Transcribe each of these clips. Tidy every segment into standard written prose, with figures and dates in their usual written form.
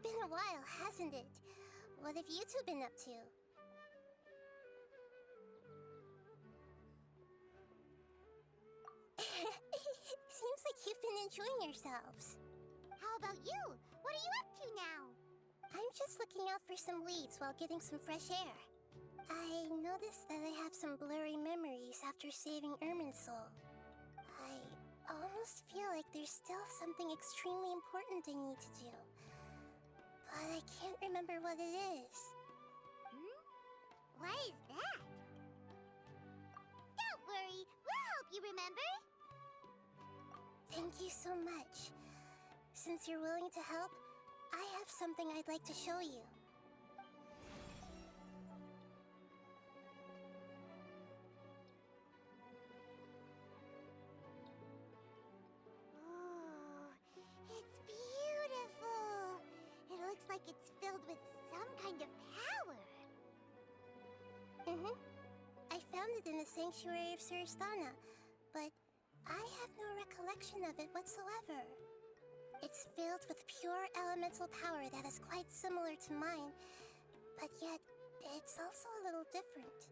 been a while, hasn't it? What have you two been up to? Seems like you've been enjoying yourselves. How about you? What are you up to now? I'm just looking out for some leads while getting some fresh air. I noticed that I have some blurry memories after saving Irminsul. I almost feel like there's still something extremely important I need to do. But I can't remember what it is. Why is that? Don't worry, we'll help you remember. Thank you so much. Since you're willing to help, I have something I'd like to show you. Oh, it's beautiful. It looks like it's filled with some kind of power. I found it in the sanctuary of Suristana, but I have no recollection of it whatsoever. It's filled with pure elemental power that is quite similar to mine, but yet it's also a little different.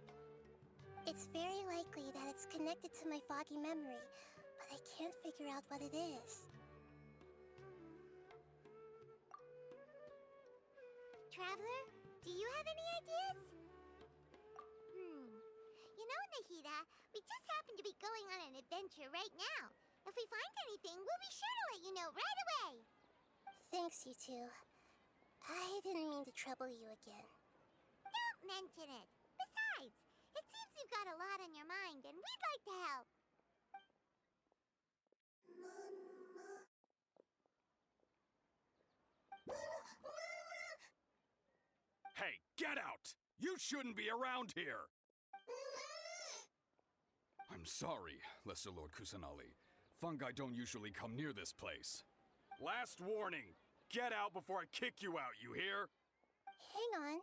It's very likely that it's connected to my foggy memory, but I can't figure out what it is. Traveler, do you have any ideas? You know, Nahida, we just happen to be going on an adventure right now. If we find anything, we'll be sure to let you know right away. Thanks, you two. I didn't mean to trouble you again. Don't mention it. Besides, it seems you've got a lot on your mind, and we'd like to help. Hey, get out! You shouldn't be around here! I'm sorry, Lesser Lord Kusanali. Fungi don't usually come near this place. Last warning! Get out before I kick you out, you hear? Hang on.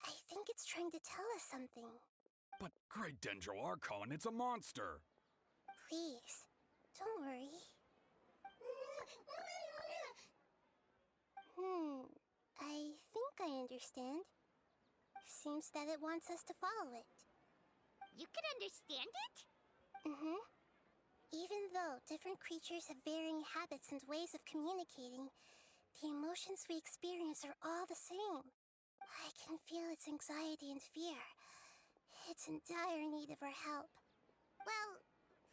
I think it's trying to tell us something. But Great Dendro Archon, it's a monster! Please, don't worry. I think I understand. Seems that it wants us to follow it. You can understand it? Even though different creatures have varying habits and ways of communicating, the emotions we experience are all the same. I can feel its anxiety and fear. It's in dire need of our help. Well,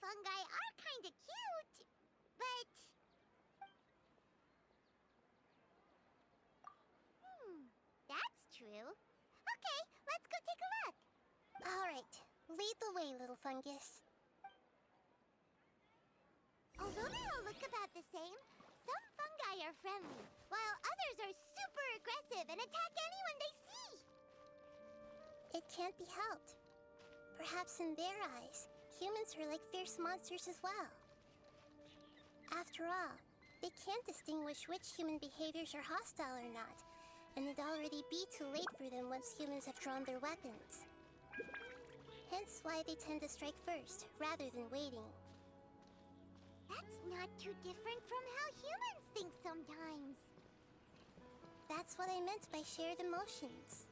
fungi are kinda cute, but... that's true. Okay, let's go take a look. All right, lead the way, little fungus. Although they all look about the same, some fungi are friendly, while others are super aggressive and attack anyone they see. It can't be helped. Perhaps in their eyes, humans are like fierce monsters as well. After all, they can't distinguish which human behaviors are hostile or not, and it'd already be too late for them once humans have drawn their weapons. Hence why they tend to strike first, rather than waiting. That's not too different from how humans think sometimes. That's what I meant by shared emotions.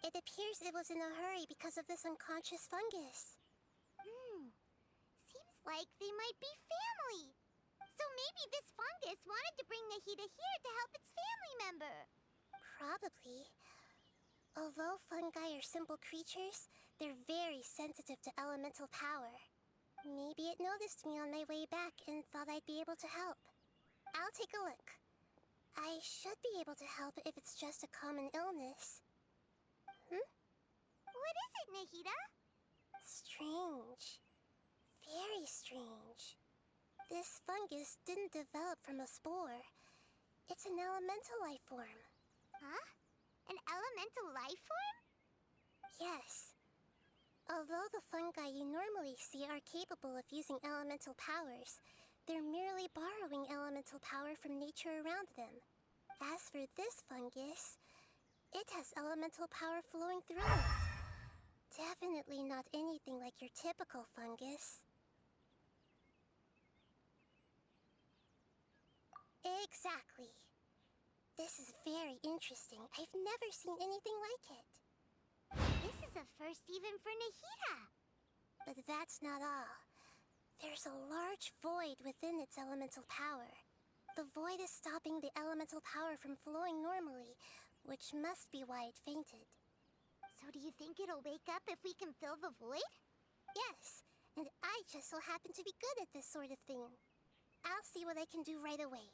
It appears it was in a hurry because of this unconscious fungus. Seems like they might be family. So maybe this fungus wanted to bring Nahida here to help its family member. Probably. Although fungi are simple creatures, they're very sensitive to elemental power. Maybe it noticed me on my way back and thought I'd be able to help. I'll take a look. I should be able to help if it's just a common illness. What is it, Nahida? Strange. Very strange. This fungus didn't develop from a spore. It's an elemental life form. Huh? An elemental life form? Yes. Although the fungi you normally see are capable of using elemental powers, they're merely borrowing elemental power from nature around them. As for this fungus, it has elemental power flowing through it. Definitely not anything like your typical fungus. Exactly. This is very interesting. I've never seen anything like it. This is a first even for Nahida. But that's not all. There's a large void within its elemental power. The void is stopping the elemental power from flowing normally, which must be why it fainted. So do you think it'll wake up if we can fill the void? Yes, and I just so happen to be good at this sort of thing. I'll see what I can do right away.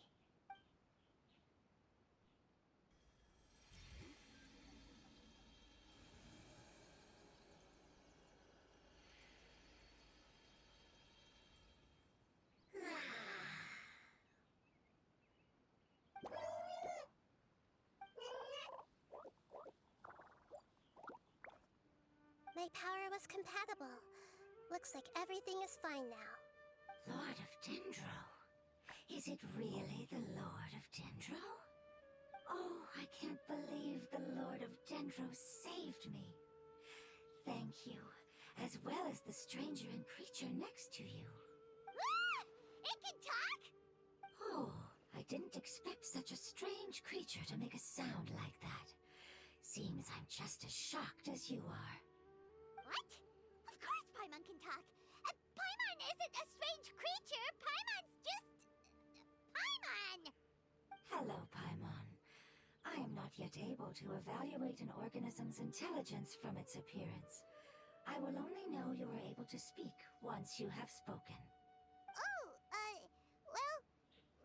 My power was compatible. Looks like everything is fine now. Lord of Dendro? Is it really the Lord of Dendro? Oh, I can't believe the Lord of Dendro saved me. Thank you, as well as the stranger and creature next to you. Ah! It can talk? Oh, I didn't expect such a strange creature to make a sound like that. Seems I'm just as shocked as you are. What? Of course Paimon can talk. Paimon isn't a strange creature. Paimon's just... Paimon! Hello, Paimon. I am not yet able to evaluate an organism's intelligence from its appearance. I will only know you are able to speak once you have spoken. Oh, well,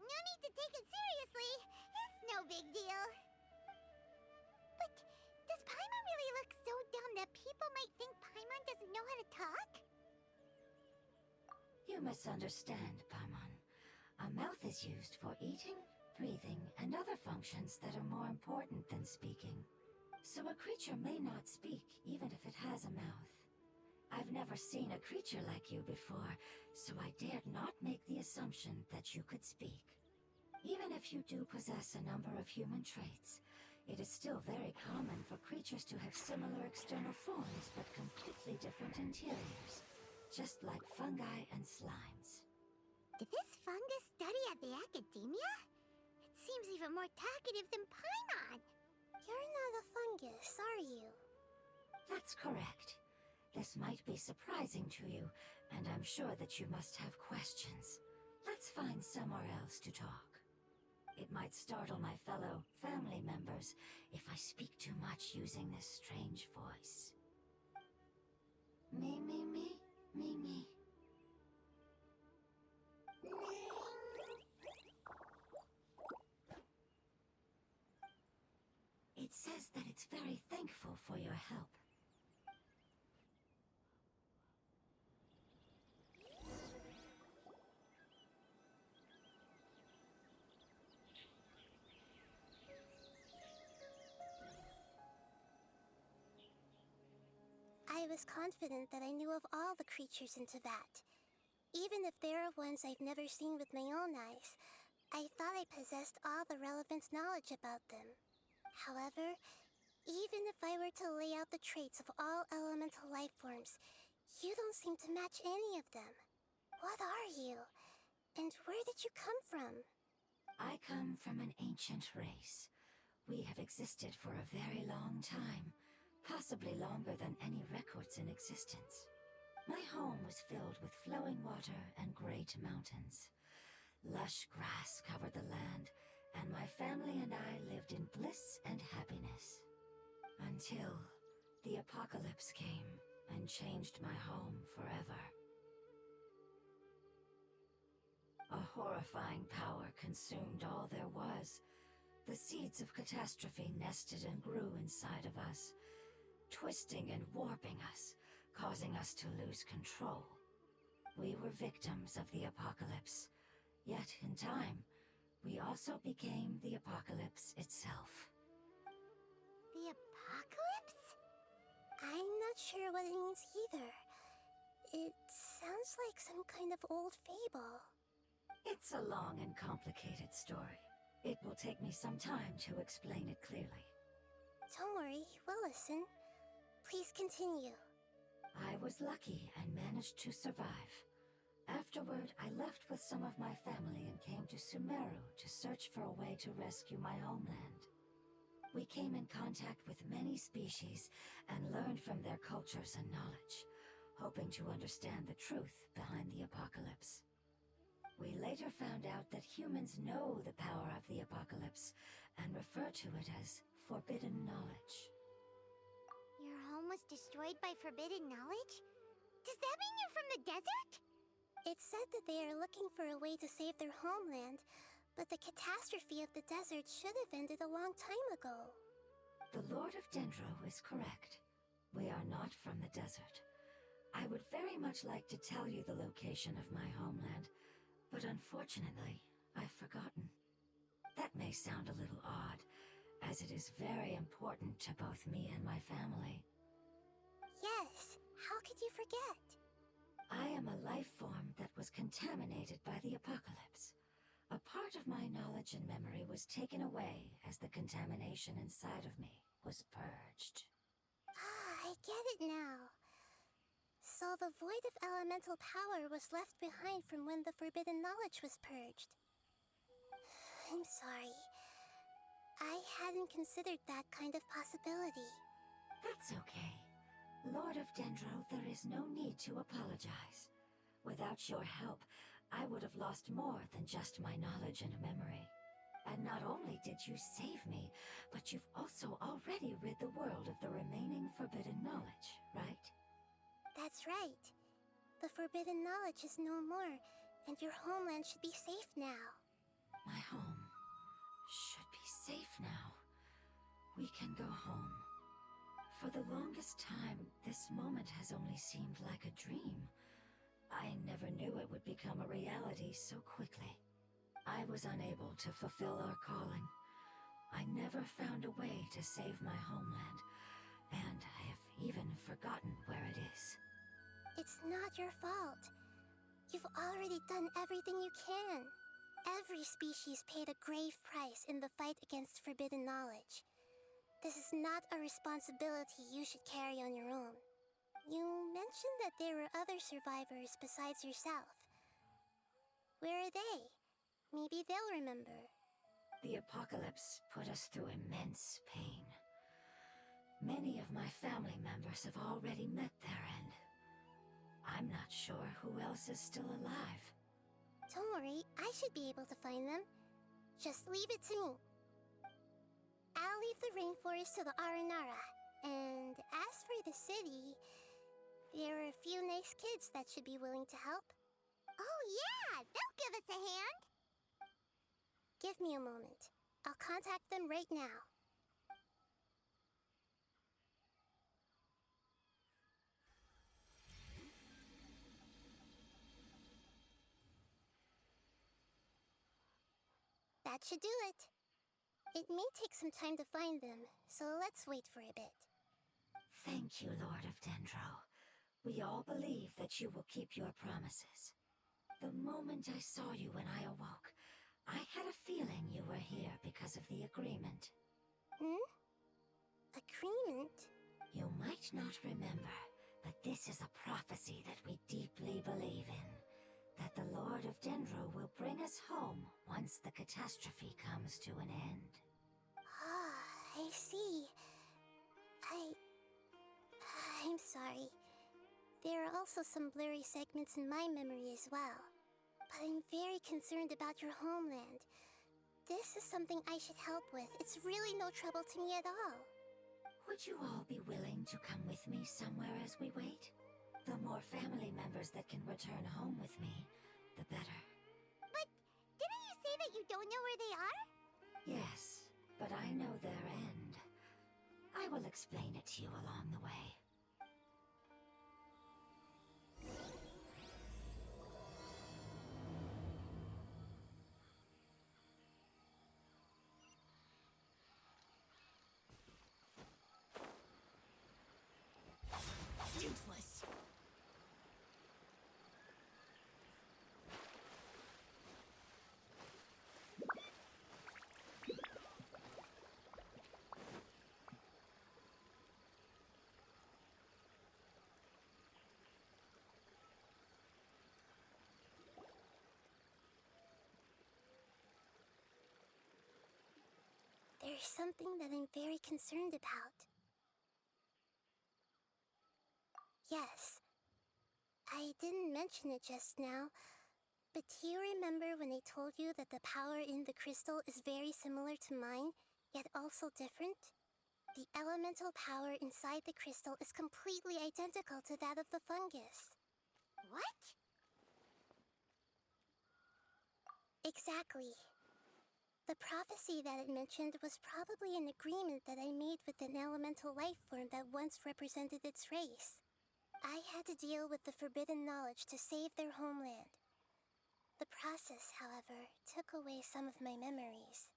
no need to take it seriously. It's no big deal. But does Paimon really look so dumb that people might think Paimon doesn't know how to talk? You misunderstand, Paimon. A mouth is used for eating, breathing, and other functions that are more important than speaking. So a creature may not speak, even if it has a mouth. I've never seen a creature like you before, so I dared not make the assumption that you could speak. Even if you do possess a number of human traits, it is still very common for creatures to have similar external forms but completely different interiors, just like fungi and slimes. Did this fungus study at the Academia? It seems even more talkative than Paimon. You're not a fungus, are you? That's correct. This might be surprising to you, and I'm sure that you must have questions. Let's find somewhere else to talk. It might startle my fellow family members if I speak too much using this strange voice. Me, me, me, me, me. It says that it's very thankful for your help. I was confident that I knew of all the creatures in Teyvat. Even if there are ones I've never seen with my own eyes, I thought I possessed all the relevant knowledge about them. However, even if I were to lay out the traits of all elemental life forms, you don't seem to match any of them. What are you? And where did you come from? I come from an ancient race. We have existed for a very long time, possibly longer than any records in existence. My home was filled with flowing water and great mountains. Lush grass covered the land, and my family and I lived in bliss and happiness. Until the apocalypse came and changed my home forever. A horrifying power consumed all there was. The seeds of catastrophe nested and grew inside of us, twisting and warping us, causing us to lose control. We were victims of the apocalypse, yet in time, we also became the apocalypse itself. The apocalypse? I'm not sure what it means either. It sounds like some kind of old fable. It's a long and complicated story. It will take me some time to explain it clearly. Don't worry, we'll listen. Please continue. I was lucky and managed to survive. Afterward, I left with some of my family and came to Sumeru to search for a way to rescue my homeland. We came in contact with many species and learned from their cultures and knowledge, hoping to understand the truth behind the apocalypse. We later found out that humans know the power of the apocalypse and refer to it as forbidden knowledge. Your home was destroyed by forbidden knowledge? Does that mean you're from the desert? It's said that they are looking for a way to save their homeland, but the catastrophe of the desert should have ended a long time ago. The Lord of Dendro is correct. We are not from the desert. I would very much like to tell you the location of my homeland, but unfortunately, I've forgotten. That may sound a little odd, as it is very important to both me and my family. Yes, how could you forget? I am a life form that was contaminated by the apocalypse. A part of my knowledge and memory was taken away as the contamination inside of me was purged. Ah, I get it now. So the void of elemental power was left behind from when the forbidden knowledge was purged. I'm sorry. I hadn't considered that kind of possibility. That's okay. Lord of Dendro, there is no need to apologize. Without your help, I would have lost more than just my knowledge and memory. And not only did you save me, but you've also already rid the world of the remaining forbidden knowledge, right? That's right. The forbidden knowledge is no more, and your homeland should be safe now. My home should be safe now. We can go home. For the longest time, this moment has only seemed like a dream. I never knew it would become a reality so quickly. I was unable to fulfill our calling. I never found a way to save my homeland, and I have even forgotten where it is. It's not your fault. You've already done everything you can. Every species paid a grave price in the fight against forbidden knowledge. This is not a responsibility you should carry on your own. You mentioned that there were other survivors besides yourself. Where are they? Maybe they'll remember. The apocalypse put us through immense pain. Many of my family members have already met their end. I'm not sure who else is still alive. Don't worry, I should be able to find them. Just leave it to me. I'll leave the rainforest to the Aranara. And as for the city, there are a few nice kids that should be willing to help. Oh yeah, they'll give us a hand. Give me a moment. I'll contact them right now. That should do it. It may take some time to find them, so let's wait for a bit. Thank you, Lord of Dendro. We all believe that you will keep your promises. The moment I saw you when I awoke, I had a feeling you were here because of the agreement. Agreement? You might not remember, but this is a prophecy that we deeply believe in. That the Lord of Dendro will bring us home once the catastrophe comes to an end. Ah, I see. I'm sorry. There are also some blurry segments in my memory as well. But I'm very concerned about your homeland. This is something I should help with. It's really no trouble to me at all. Would you all be willing to come with me somewhere as we wait? The more family members that can return home with me, the better. But didn't you say that you don't know where they are? Yes, but I know their end. I will explain it to you along the way. Useless. There's something that I'm very concerned about. Yes. I didn't mention it just now, but do you remember when I told you that the power in the crystal is very similar to mine, yet also different? The elemental power inside the crystal is completely identical to that of the fungus. What? Exactly. The prophecy that it mentioned was probably an agreement that I made with an elemental life form that once represented its race. I had to deal with the forbidden knowledge to save their homeland. The process, however, took away some of my memories.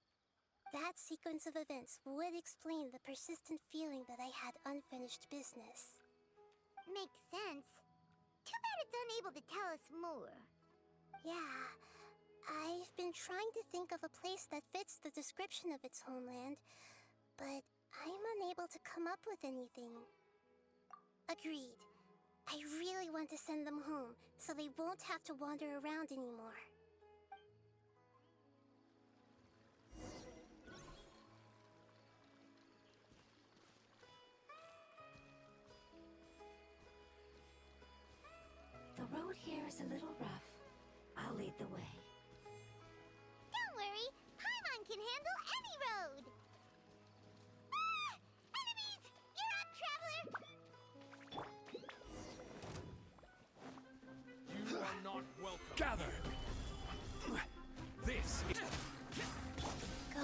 That sequence of events would explain the persistent feeling that I had unfinished business. Makes sense. Too bad it's unable to tell us more. Yeah, I've been trying to think of a place that fits the description of its homeland, but I'm unable to come up with anything. Agreed. I really want to send them home, so they won't have to wander around anymore. The road here is a little rough. I'll lead the way. Don't worry, Paimon can handle any road! Ah! Enemies! You're up, traveler! You are not welcome. Gather! This is... Go.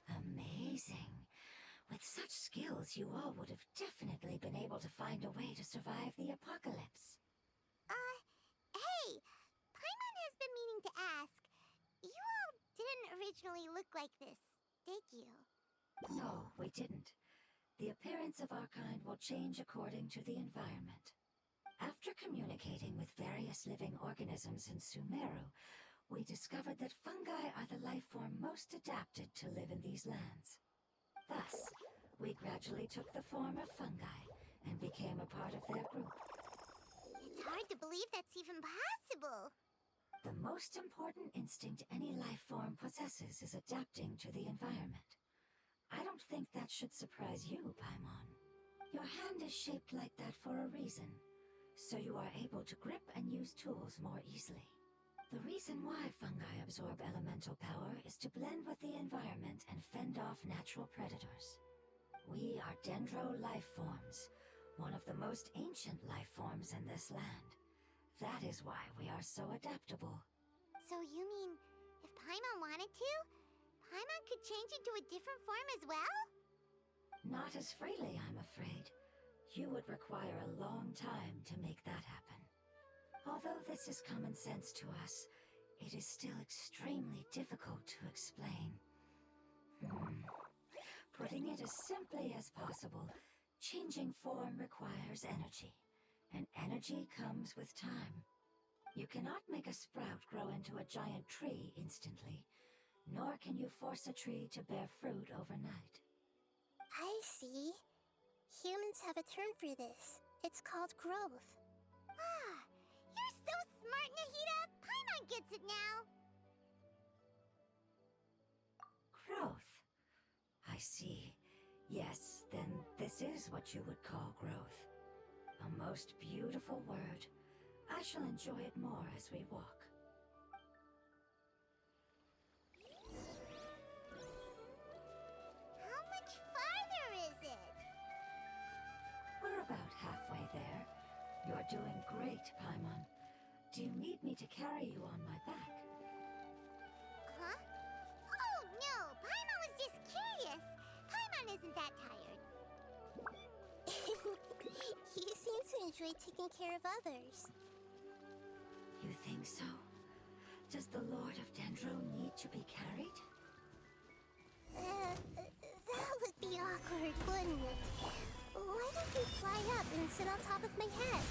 Amazing. With such skills, you all would have definitely been able to find a way to survive the apocalypse. Hey! Paimon has been meaning to ask. You all didn't originally look like this, did you? No, we didn't. The appearance of our kind will change according to the environment. After communicating with various living organisms in Sumeru, we discovered that fungi are the life form most adapted to live in these lands. Thus, we gradually took the form of fungi and became a part of their group. It's hard to believe that's even possible. The most important instinct any life form possesses is adapting to the environment. I don't think that should surprise you, Paimon. Your hand is shaped like that for a reason, so you are able to grip and use tools more easily. The reason why fungi absorb elemental power is to blend with the environment and fend off natural predators. We are dendro life forms, one of the most ancient life forms in this land. That is why we are so adaptable. So you mean, if Paimon wanted to, Paimon could change into a different form as well? Not as freely, I'm afraid. You would require a long time to make that happen. Although this is common sense to us, it is still extremely difficult to explain. Putting it as simply as possible, changing form requires energy, and energy comes with time. You cannot make a sprout grow into a giant tree instantly, nor can you force a tree to bear fruit overnight. I see. Humans have a term for this. It's called growth. Ah, you're so smart, Nahida! Paimon gets it now! Growth. I see. Yes, then this is what you would call growth. A most beautiful word. I shall enjoy it more as we walk. How much farther is it? We're about halfway there. You're doing great, Paimon. Do you need me to carry you on my back? Huh? Oh, no! Paimon was just curious! Paimon isn't that tired. You seem to enjoy taking care of others. You think so? Does the Lord of Dendro need to be carried? That would be awkward, wouldn't it? Why don't you fly up and sit on top of my head?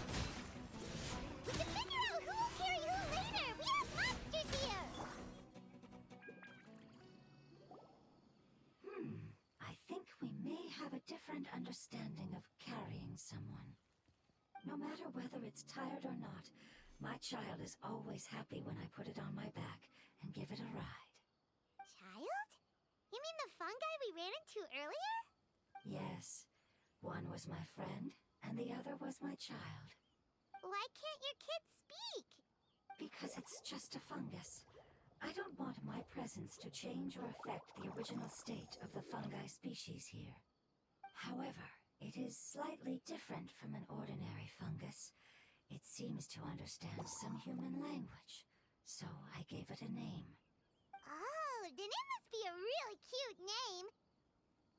We can figure out who will carry who later! We have monsters here! I think we may have a different understanding of carrying someone. No matter whether it's tired or not, my child is always happy when I put it on my back and give it a ride. Child? You mean the fungi we ran into earlier? Yes, one was my friend, and the other was my child. Why can't your kid speak? Because it's just a fungus. I don't want my presence to change or affect the original state of the fungi species here. However, it is slightly different from an ordinary fungus. It seems to understand some human language, so I gave it a name. Oh, then it must be a really cute name.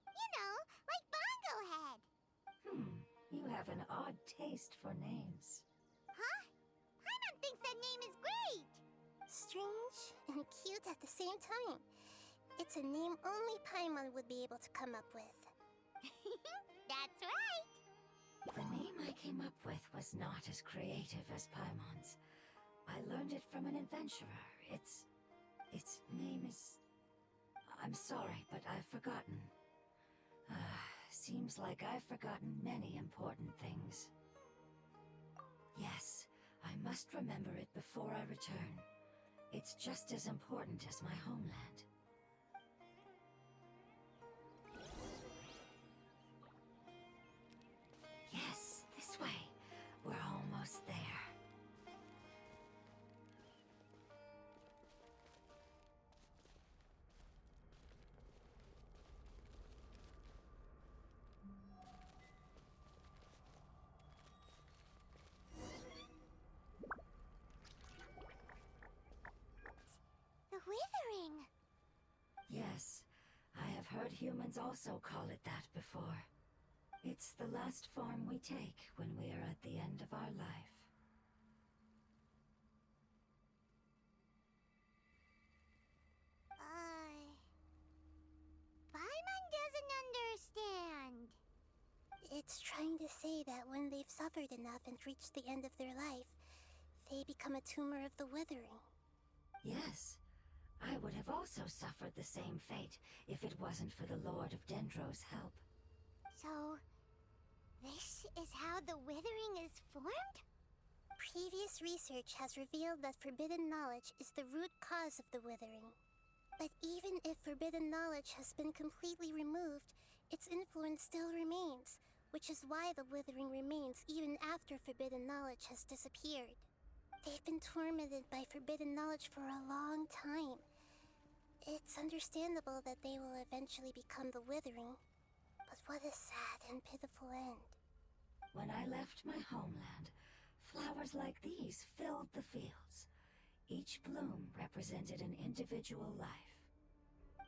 You know, like Bongo Head. You have an odd taste for names. Huh? Paimon thinks that name is great. Strange and cute at the same time. It's a name only Paimon would be able to come up with. That's right. The name I came up with was not as creative as Paimon's. I learned it from an adventurer. Its name is... I'm sorry, but I've forgotten. Seems like I've forgotten many important things. Yes, I must remember it before I return. It's just as important as my homeland. Yes, this way. We're almost there. The withering. Yes, I have heard humans also call it that before. It's the last form we take when we are at the end of our life. Paimon doesn't understand. It's trying to say that when they've suffered enough and reached the end of their life, they become a tumor of the withering. Yes, I would have also suffered the same fate if it wasn't for the Lord of Dendro's help. So, this is how the withering is formed? Previous research has revealed that forbidden knowledge is the root cause of the withering. But even if forbidden knowledge has been completely removed, its influence still remains, which is why the withering remains even after forbidden knowledge has disappeared. They've been tormented by forbidden knowledge for a long time. It's understandable that they will eventually become the withering, but what a sad and pitiful end. When I left my homeland, flowers like these filled the fields. Each bloom represented an individual life.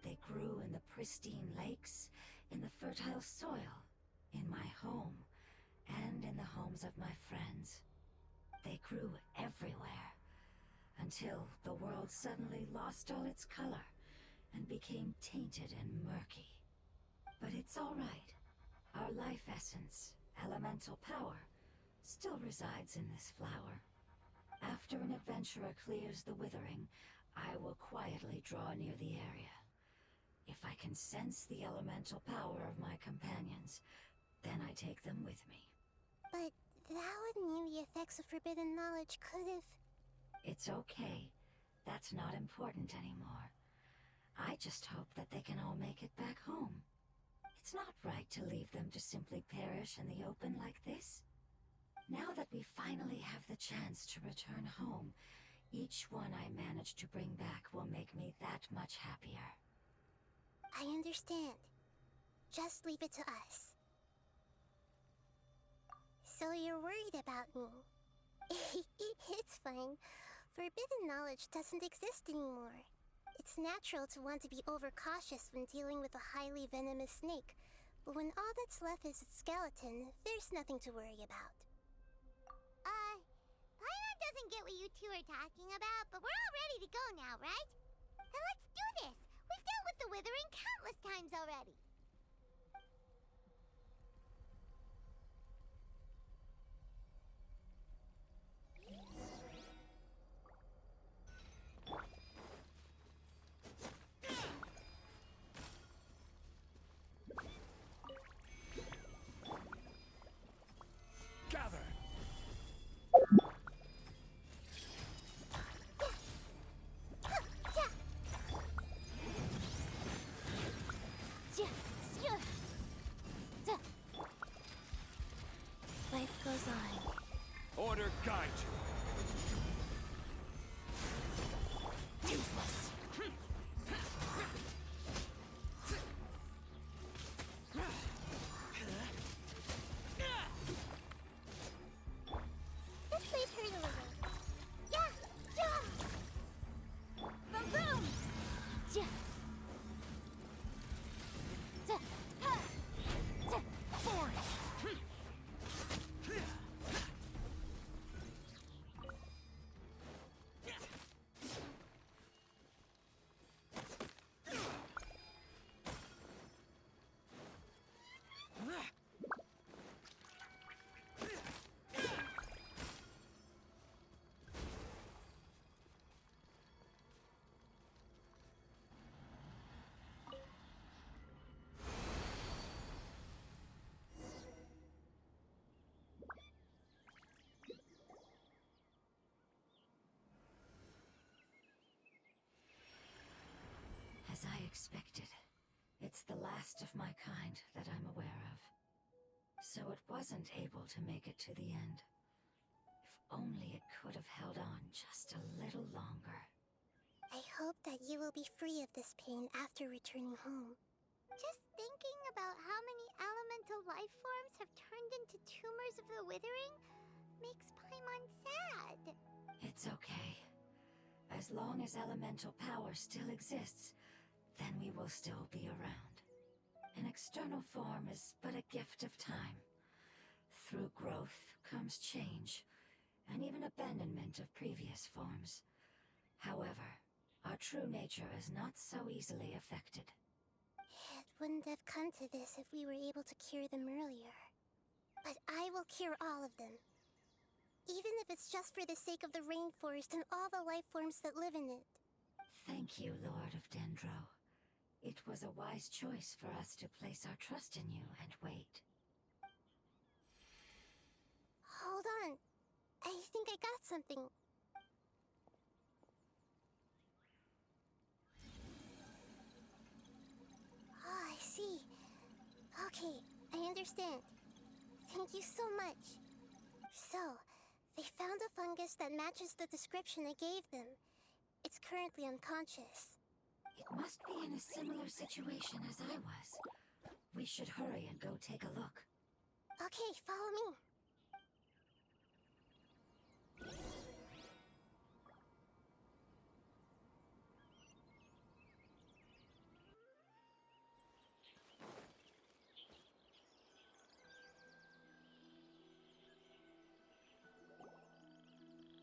They grew in the pristine lakes, in the fertile soil, in my home, and in the homes of my friends. They grew everywhere, until the world suddenly lost all its color and became tainted and murky. But it's all right. Our life essence, elemental power, still resides in this flower. After an adventurer clears the withering, I will quietly draw near the area. If I can sense the elemental power of my companions, then I take them with me. But that would mean the effects of forbidden knowledge could have... It's okay. That's not important anymore. I just hope that they can all make it back home. It's not right to leave them to simply perish in the open like this. Now that we finally have the chance to return home, each one I manage to bring back will make me that much happier. I understand. Just leave it to us. So you're worried about me? It's fine. Forbidden knowledge doesn't exist anymore. It's natural to want to be overcautious when dealing with a highly venomous snake, but when all that's left is its skeleton, there's nothing to worry about. Paimon doesn't doesn't get what you two are talking about, but we're all ready to go now, right? Then let's do this! We've dealt with the Withering countless times already! Gather! Life goes on. Order guide you. Useless. This place hurt a little. Yeah! Boom boom! As I expected, it's the last of my kind that I'm aware of. So it wasn't able to make it to the end. If only it could have held on just a little longer. I hope that you will be free of this pain after returning home. Just thinking about how many elemental life forms have turned into tumors of the Withering makes Paimon sad. It's okay. As long as elemental power still exists, then we will still be around. An external form is but a gift of time. Through growth comes change, and even abandonment of previous forms. However, our true nature is not so easily affected. It wouldn't have come to this if we were able to cure them earlier. But I will cure all of them. Even if it's just for the sake of the rainforest and all the life forms that live in it. Thank you, Lord of Dendro. It was a wise choice for us to place our trust in you and wait. Hold on. I think I got something. Oh, I see. Okay, I understand. Thank you so much. So, they found a fungus that matches the description I gave them. It's currently unconscious. It must be in a similar situation as I was. We should hurry and go take a look. Okay, follow me.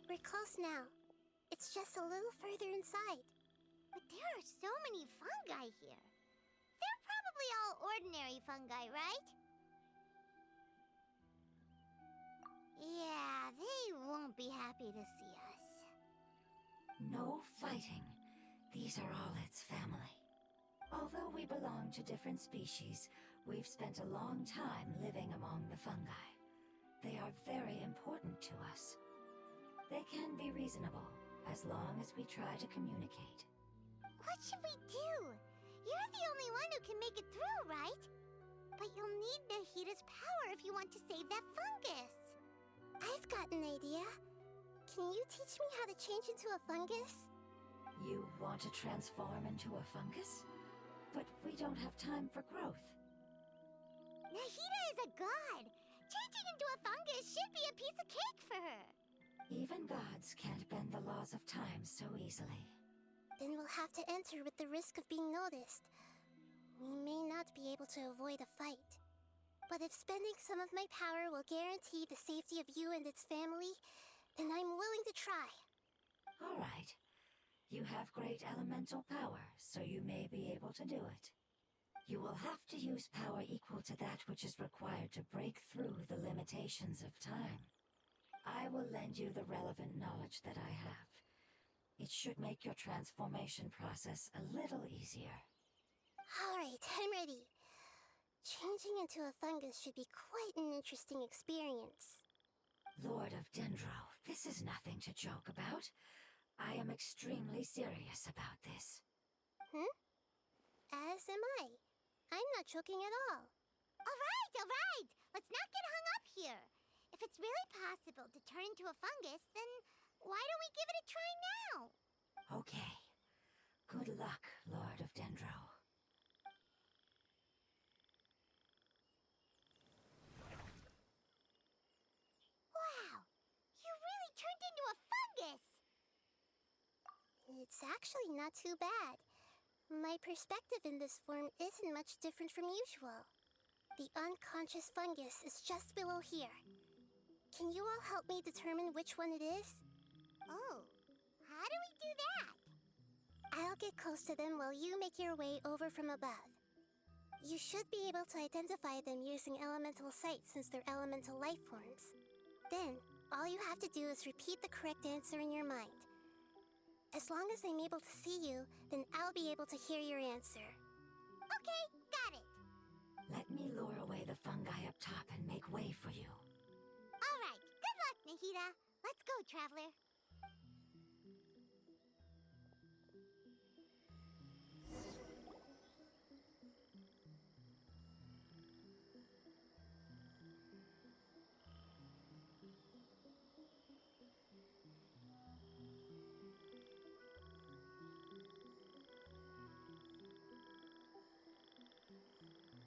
We're close now. It's just a little further inside. But there are so many fungi here. They're probably all ordinary fungi, right? Yeah, they won't be happy to see us. No fighting. These are all its family. Although we belong to different species, we've spent a long time living among the fungi. They are very important to us. They can be reasonable, as long as we try to communicate. What should we do? You're the only one who can make it through, right? But you'll need Nahida's power if you want to save that fungus. I've got an idea. Can you teach me how to change into a fungus? You want to transform into a fungus? But we don't have time for growth. Nahida is a god. Changing into a fungus should be a piece of cake for her. Even gods can't bend the laws of time so easily. Then we'll have to enter with the risk of being noticed. We may not be able to avoid a fight. But if spending some of my power will guarantee the safety of you and its family, and I'm willing to try. All right. You have great elemental power, so you may be able to do it. You will have to use power equal to that which is required to break through the limitations of time. I will lend you the relevant knowledge that I have. It should make your transformation process a little easier. Alright, I'm ready. Changing into a fungus should be quite an interesting experience. Lord of Dendro, this is nothing to joke about. I am extremely serious about this. As am I. I'm not joking at all. Alright! Let's not get hung up here. If it's really possible to turn into a fungus, then why don't we give it a try now? Okay. Good luck, Lord of Dendro. Wow! You really turned into a fungus! It's actually not too bad. My perspective in this form isn't much different from usual. The unconscious fungus is just below here. Can you all help me determine which one it is? Oh, how do we do that? I'll get close to them while you make your way over from above. You should be able to identify them using elemental sight since they're elemental life forms. Then, all you have to do is repeat the correct answer in your mind. As long as I'm able to see you, then I'll be able to hear your answer. Okay, got it. Let me lure away the fungi up top and make way for you. Alright, good luck, Nahida. Let's go, Traveler.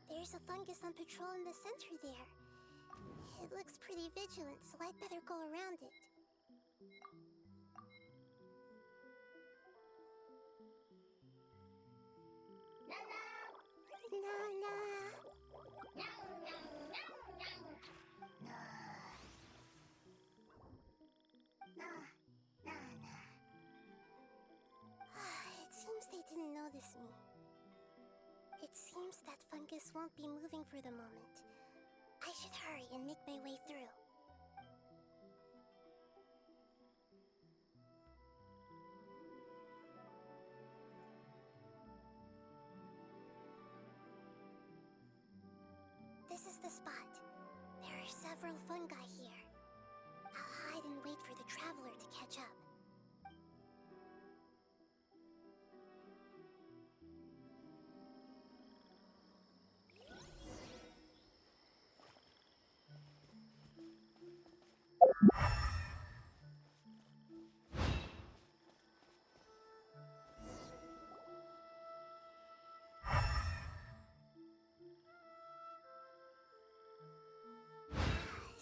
There's a fungus on patrol in the center there. It looks pretty vigilant, so I'd better go around it. It seems they didn't notice me. It seems that fungus won't be moving for the moment. I should hurry and make my way through. This is the spot. There are several fungi here. I'll hide and wait for the traveler to catch up.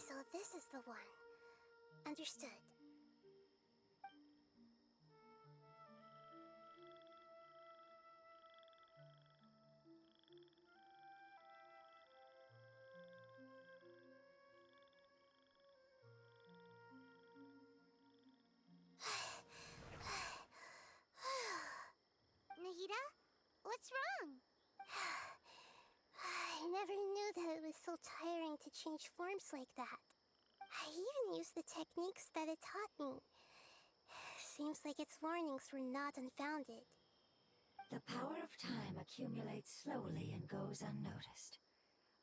So this is the one. Understood. Nahida, what's wrong? I never knew that it was so tiring to change forms like that. I even used the techniques that it taught me. Seems like its warnings were not unfounded. The power of time accumulates slowly and goes unnoticed.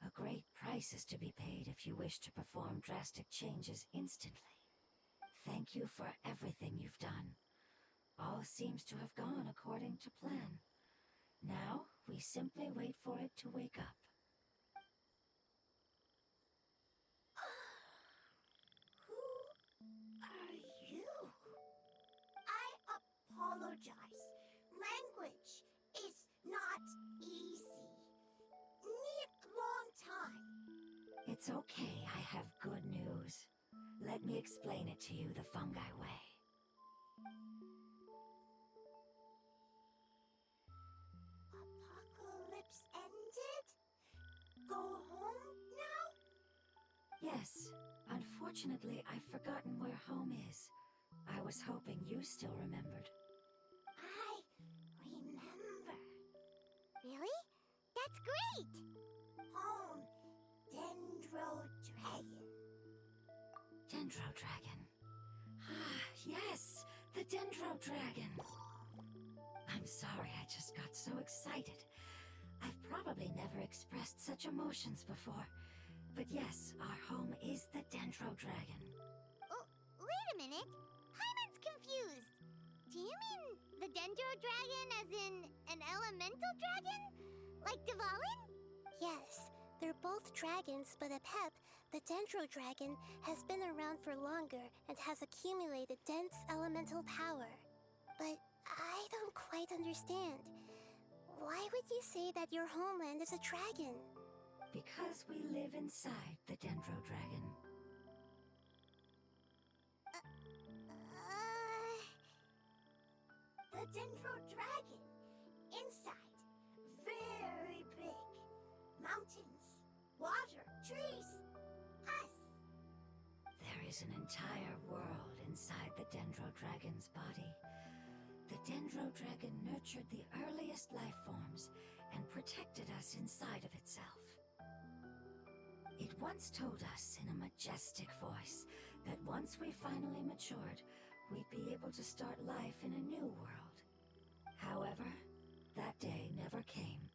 A great price is to be paid if you wish to perform drastic changes instantly. Thank you for everything you've done. All seems to have gone according to plan. Now, we simply wait for it to wake up. Who are you? I apologize. Language is not easy. Need long time. It's okay, I have good news. Let me explain it to you the fungi way. Apocalypse ended? Go home now? Yes, unfortunately. Unfortunately, I've forgotten where home is. I was hoping you still remembered. I remember. Really? That's great! Home, Dendro Dragon. Dendro Dragon. Ah, yes! The Dendro Dragon! I'm sorry, I just got so excited. I've probably never expressed such emotions before. But yes, our home is the Dendro Dragon. Oh, wait a minute. Paimon's confused. Do you mean the Dendro Dragon as in an elemental dragon? Like Dvalin? Yes, they're both dragons, but Apep, the Dendro Dragon, has been around for longer and has accumulated dense elemental power. But I don't quite understand. Why would you say that your homeland is a dragon? Because we live inside the Dendro Dragon. The Dendro Dragon. Inside. Very big. Mountains, water, trees. Us. There is an entire world inside the Dendro Dragon's body. The Dendro Dragon nurtured the earliest life forms and protected us inside of itself. It once told us in a majestic voice that once we finally matured, we'd be able to start life in a new world. However, that day never came.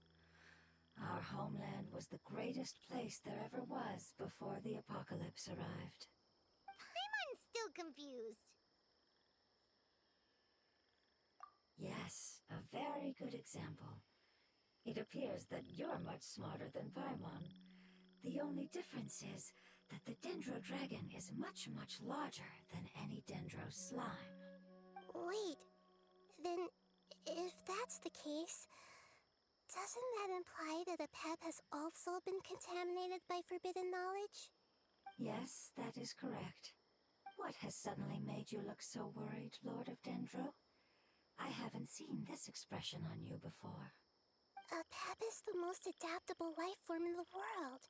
Our homeland was the greatest place there ever was before the apocalypse arrived. Paimon's still confused. Yes, a very good example. It appears that you're much smarter than Paimon. The only difference is that the Dendro Dragon is much, much larger than any Dendro slime. Wait, then if that's the case, doesn't that imply that Apep has also been contaminated by forbidden knowledge? Yes, that is correct. What has suddenly made you look so worried, Lord of Dendro? I haven't seen this expression on you before. Apep is the most adaptable life form in the world.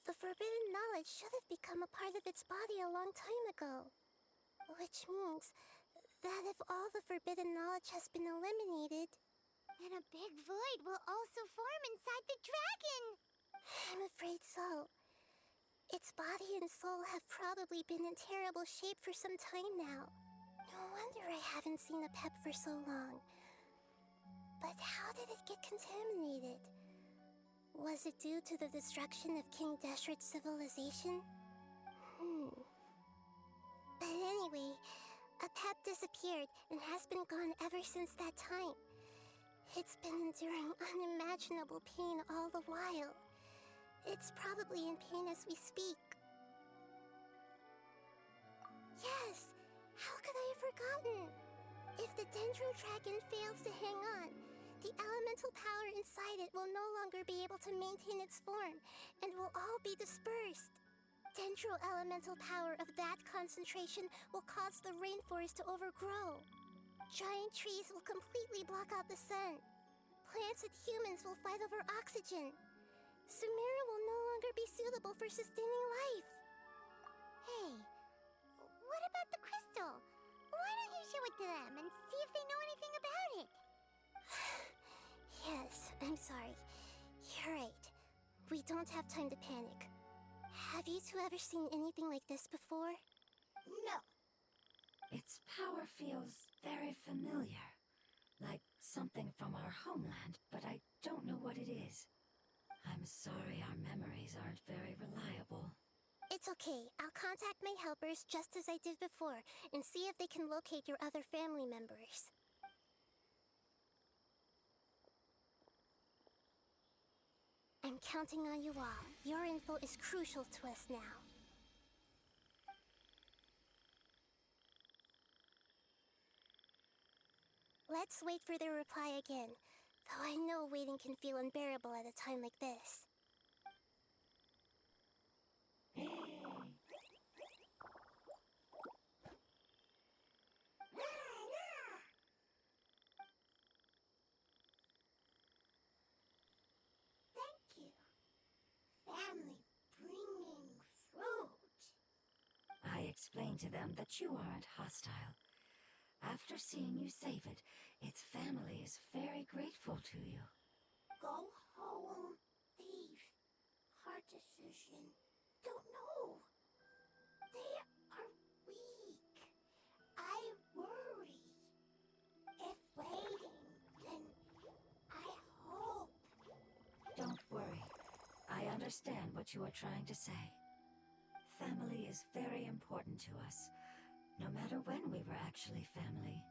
The forbidden knowledge should have become a part of its body a long time ago. Which means that if all the forbidden knowledge has been eliminated, then a big void will also form inside the dragon. I'm afraid so. Its body and soul have probably been in terrible shape for some time now. No wonder I haven't seen Apep for so long. But how did it get contaminated? Was it due to the destruction of King Deshret's civilization? But anyway, Apep disappeared and has been gone ever since that time. It's been enduring unimaginable pain all the while. It's probably in pain as we speak. Yes! How could I have forgotten? If the Dendro Dragon fails to hang on, the elemental power inside it will no longer be able to maintain its form, and will all be dispersed. Dendro elemental power of that concentration will cause the rainforest to overgrow. Giant trees will completely block out the sun. Plants and humans will fight over oxygen. Sumeru will no longer be suitable for sustaining life. Hey, what about the crystal? Why don't you show it to them and see if they know anything about it? Yes, I'm sorry. You're right. We don't have time to panic. Have you two ever seen anything like this before? No. Its power feels very familiar. Like something from our homeland, but I don't know what it is. I'm sorry our memories aren't very reliable. It's okay. I'll contact my helpers just as I did before and see if they can locate your other family members. I'm counting on you all. Your info is crucial to us now. Let's wait for their reply again, though I know waiting can feel unbearable at a time like this. Thank you. Family bringing fruit. saying to them that you aren't hostile. After seeing you save it, its family is very grateful to you. Go home, thief. Hard decision. Don't know. They are weak. I worry. If waiting, then I hope. Don't worry. I understand what you are trying to say. Family is very important to us. No matter when we were actually family.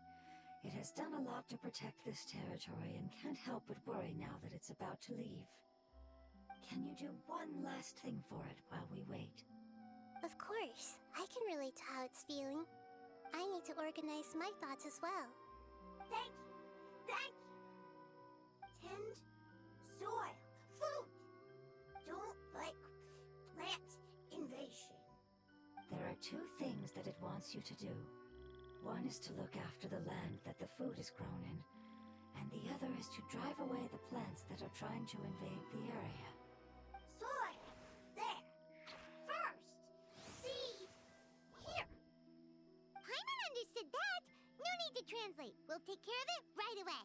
It has done a lot to protect this territory and can't help but worry now that it's about to leave. Can you do one last thing for it while we wait? Of course. I can relate to how it's feeling. I need to organize my thoughts as well. Thank you. Thank you. Tend soil. Food. Don't like plant invasion. There are two things that it wants you to do. One is to look after the land that the food is grown in, and the other is to drive away the plants that are trying to invade the area. Soil. There. First. Seed. Here. Paimon understood that. No need to translate. We'll take care of it right away.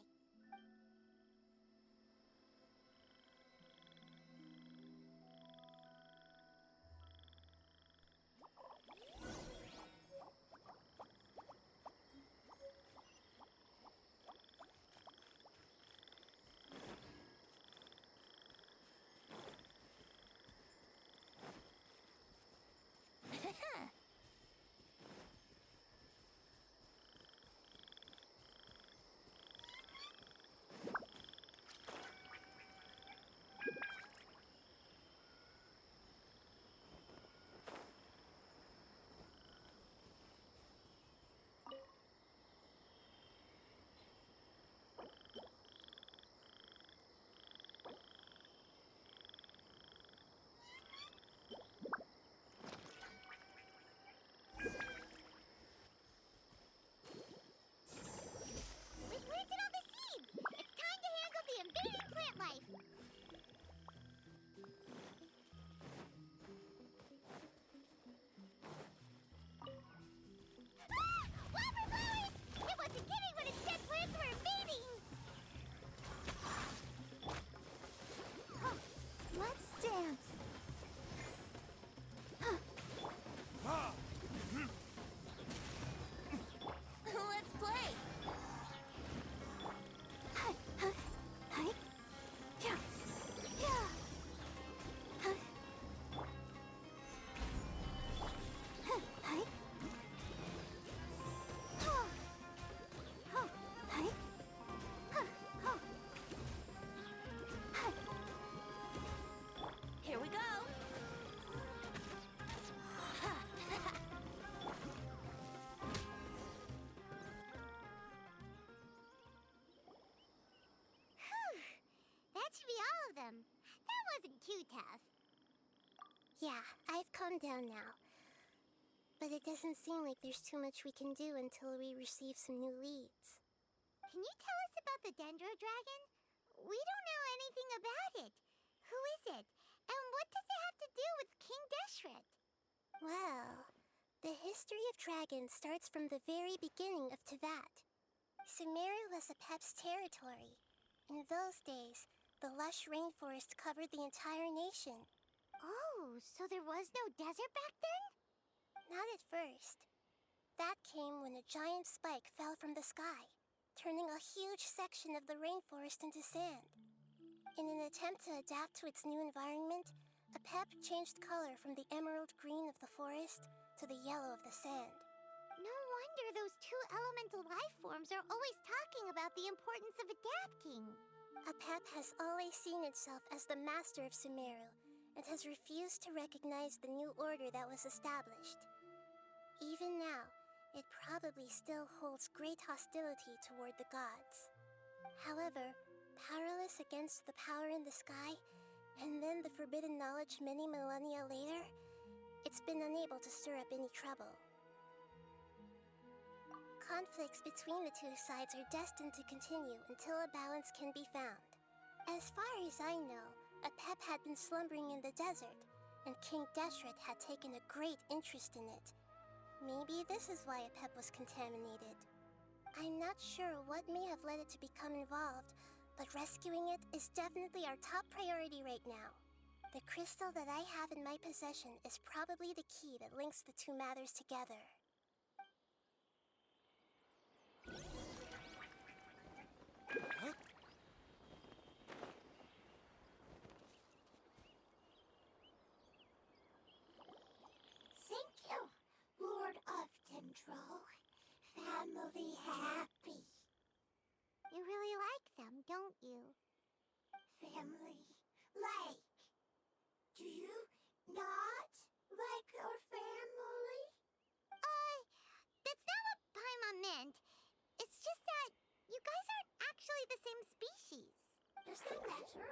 too tough. Yeah, I've calmed down now. But it doesn't seem like there's too much we can do until we receive some new leads. Can you tell us about the Dendro Dragon? We don't know anything about it. Who is it? And what does it have to do with King Deshret? Well, the history of dragons starts from the very beginning of Teyvat. Sumeru was Apep's territory. In those days, the lush rainforest covered the entire nation. Oh, so there was no desert back then? Not at first. That came when a giant spike fell from the sky, turning a huge section of the rainforest into sand. In an attempt to adapt to its new environment, Apep changed color from the emerald green of the forest to the yellow of the sand. No wonder those two elemental life forms are always talking about the importance of adapting. Apep has always seen itself as the master of Sumeru, and has refused to recognize the new order that was established. Even now, it probably still holds great hostility toward the gods. However, powerless against the power in the sky, and then the forbidden knowledge many millennia later, it's been unable to stir up any trouble. Conflicts between the two sides are destined to continue until a balance can be found. As far as I know, Apep had been slumbering in the desert, and King Deshret had taken a great interest in it. Maybe this is why Apep was contaminated. I'm not sure what may have led it to become involved, but rescuing it is definitely our top priority right now. The crystal that I have in my possession is probably the key that links the two matters together. Thank you, Lord of Dendro. Family happy. You really like them, don't you? Family like. Do you not like your family? That's not what Paimon meant. It's just that you guys aren't actually the same species. Does that matter?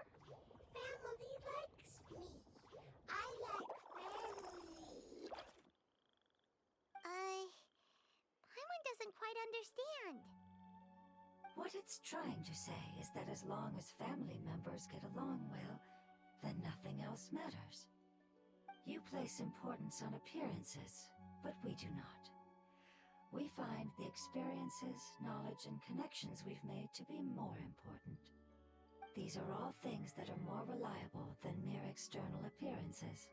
Family likes me. I like family. Paimon doesn't quite understand. What it's trying to say is that as long as family members get along well, then nothing else matters. You place importance on appearances, but we do not. We find the experiences, knowledge, and connections we've made to be more important. These are all things that are more reliable than mere external appearances.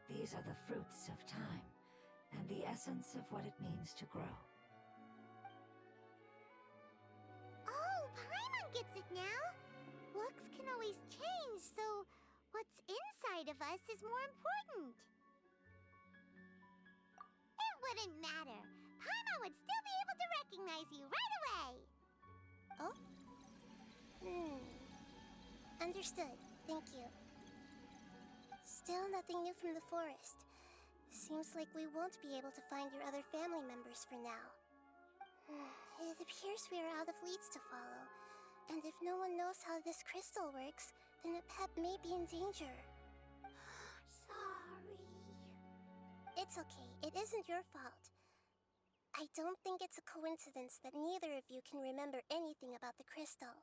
These are the fruits of time, and the essence of what it means to grow. Oh, Paimon gets it now! Looks can always change, so what's inside of us is more important. It wouldn't matter. Paimon would still be able to recognize you right away! Oh? Understood. Thank you. Still nothing new from the forest. Seems like we won't be able to find your other family members for now. It appears we are out of leads to follow. And if no one knows how this crystal works, then Apep may be in danger. Sorry. It's okay. It isn't your fault. I don't think it's a coincidence that neither of you can remember anything about the crystal.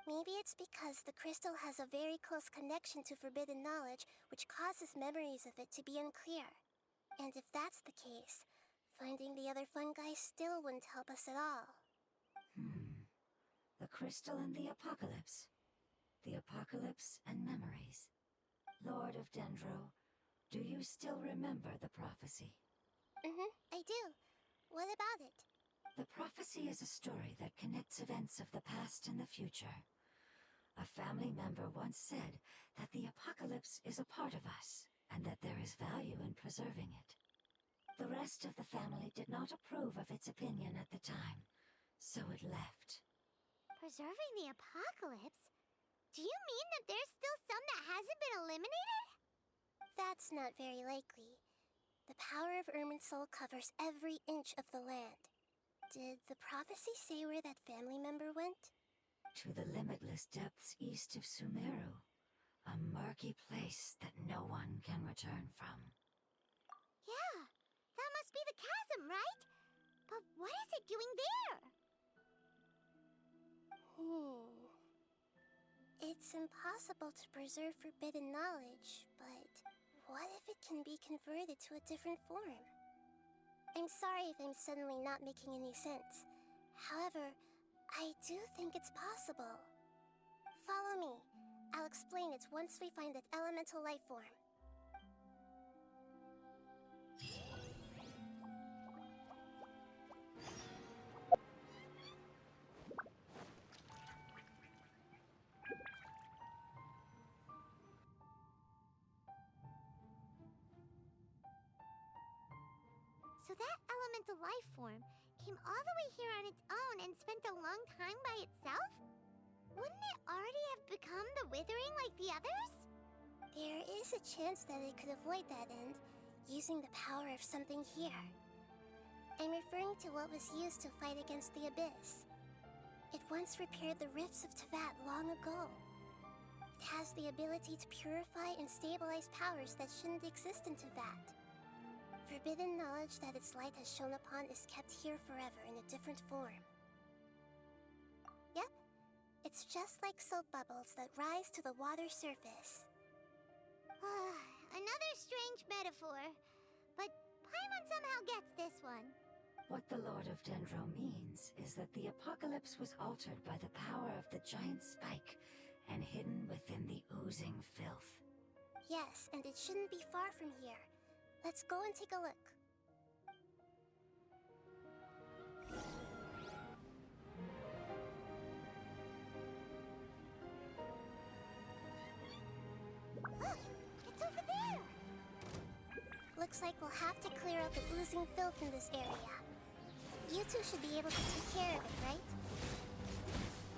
Maybe it's because the crystal has a very close connection to forbidden knowledge, which causes memories of it to be unclear. And if that's the case, finding the other fungi still wouldn't help us at all. The crystal and the apocalypse. The apocalypse and memories. Lord of Dendro, do you still remember the prophecy? I do. What about it? The prophecy is a story that connects events of the past and the future. A family member once said that the apocalypse is a part of us, and that there is value in preserving it. The rest of the family did not approve of its opinion at the time, so it left. Preserving the apocalypse? Do you mean that there's still some that hasn't been eliminated? That's not very likely. The power of Irminsul covers every inch of the land. Did the prophecy say where that family member went? To the limitless depths east of Sumeru. A murky place that no one can return from. Yeah, that must be the chasm, right? But what is it doing there? It's impossible to preserve forbidden knowledge, but what if it can be converted to a different form? I'm sorry if I'm suddenly not making any sense. However, I do think it's possible. Follow me. I'll explain it once we find that elemental life form. So that elemental life form came all the way here on its own and spent a long time by itself? Wouldn't it already have become the Withering like the others? There is a chance that it could avoid that end, using the power of something here. I'm referring to what was used to fight against the Abyss. It once repaired the rifts of Teyvat long ago. It has the ability to purify and stabilize powers that shouldn't exist in Teyvat. Forbidden knowledge that its light has shone upon is kept here forever in a different form. Yep, it's just like soap bubbles that rise to the water surface. Another strange metaphor. But Paimon somehow gets this one. What the Lord of Dendro means is that the apocalypse was altered by the power of the giant spike and hidden within the oozing filth. Yes, and it shouldn't be far from here. Let's go and take a look. Look! It's over there! Looks like we'll have to clear out the oozing filth in this area. You two should be able to take care of it, right?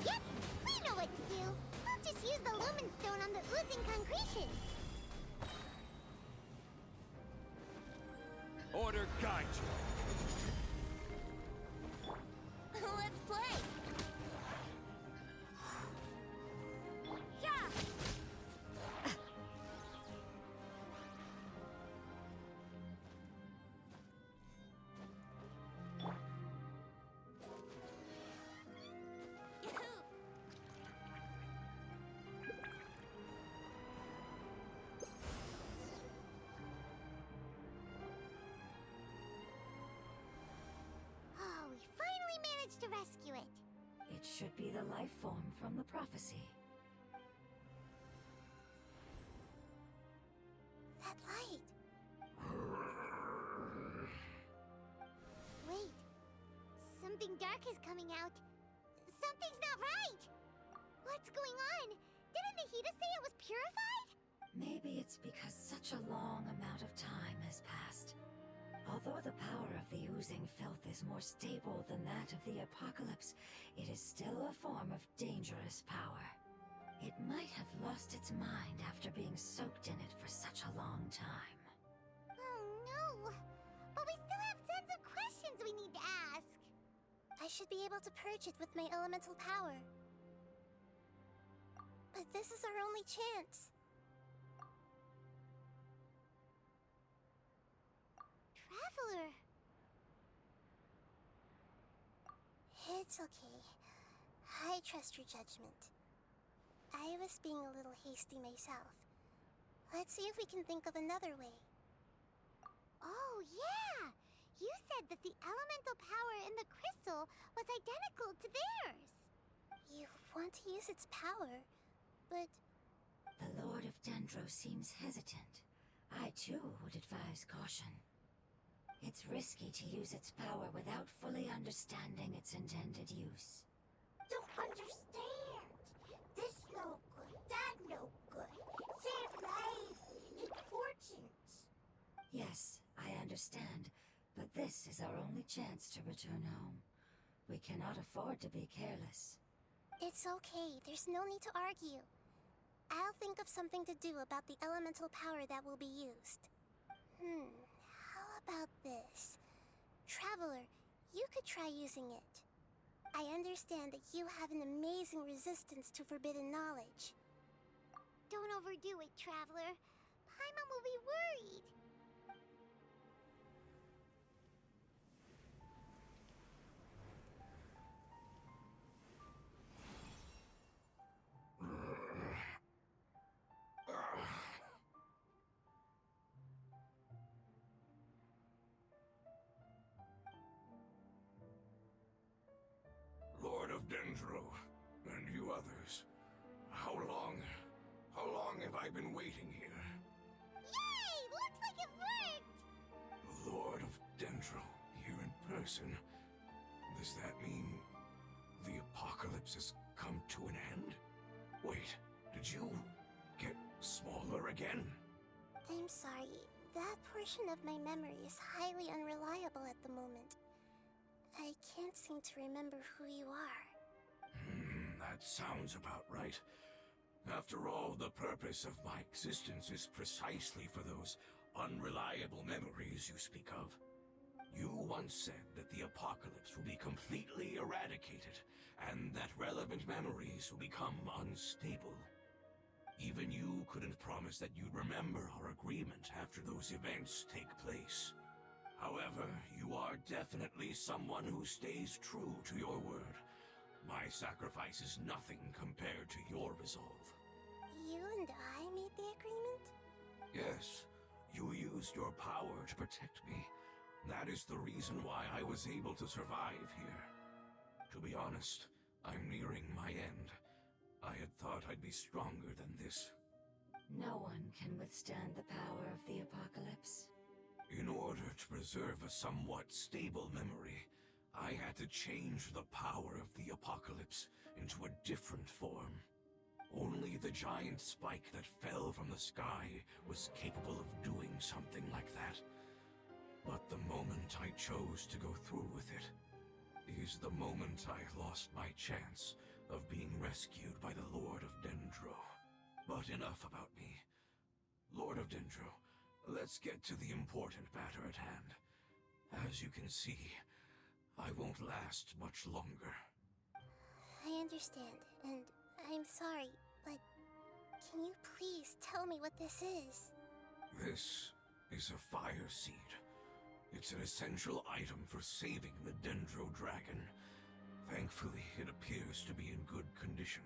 Yep! We know what to do! We'll just use the Lumine stone on the oozing concretion! Order guide you. Let's play! Yeah! Oh, we finally managed to rescue it! It should be the life form from the prophecy. That light! Wait. Something dark is coming out. Something's not right! What's going on? Didn't Nahida say it was purified? Maybe it's because such a long amount of time has passed. Although the power of the oozing filth is more stable than that of the apocalypse, it is still a form of dangerous power. It might have lost its mind after being soaked in it for such a long time. Oh no! But we still have tons of questions we need to ask! I should be able to purge it with my elemental power. But this is our only chance. Traveler! It's okay. I trust your judgment. I was being a little hasty myself. Let's see if we can think of another way. Oh, yeah! You said that the elemental power in the crystal was identical to theirs! You want to use its power, but The Lord of Dendro seems hesitant. I too would advise caution. It's risky to use its power without fully understanding its intended use. Don't understand! This no good, that no good. Save life! Important! Yes, I understand, but this is our only chance to return home. We cannot afford to be careless. it's okay. There's no need to argue. I'll think of something to do about the elemental power that will be used. How about this? Traveler, you could try using it. I understand that you have an amazing resistance to forbidden knowledge. Don't overdo it, Traveler. Paimon will be worried. Lord of Dendro, and you others. How long have I been waiting here? Yay! Looks like it worked! The Lord of Dendro, here in person. Does that mean the apocalypse has come to an end? Wait, did you get smaller again? I'm sorry. That portion of my memory is highly unreliable at the moment. I can't seem to remember who you are. That sounds about right. After all, the purpose of my existence is precisely for those unreliable memories you speak of. You once said that the apocalypse will be completely eradicated, and that relevant memories will become unstable. Even you couldn't promise that you'd remember our agreement after those events take place. However, you are definitely someone who stays true to your word. My sacrifice is nothing compared to your resolve. You and I made the agreement? Yes, you used your power to protect me, That is the reason why I was able to survive here. To be honest, I'm nearing my end. I had thought I'd be stronger than this. No one can withstand the power of the apocalypse. In order to preserve a somewhat stable memory, I had to change the power of the apocalypse into a different form. Only the giant spike that fell from the sky was capable of doing something like that. But the moment I chose to go through with it is the moment I lost my chance of being rescued by the Lord of Dendro. But enough about me. Lord of Dendro, let's get to the important matter at hand. As you can see, I won't last much longer. I understand, and I'm sorry, but can you please tell me what this is? This is a fire seed. It's an essential item for saving the Dendro Dragon. Thankfully, it appears to be in good condition.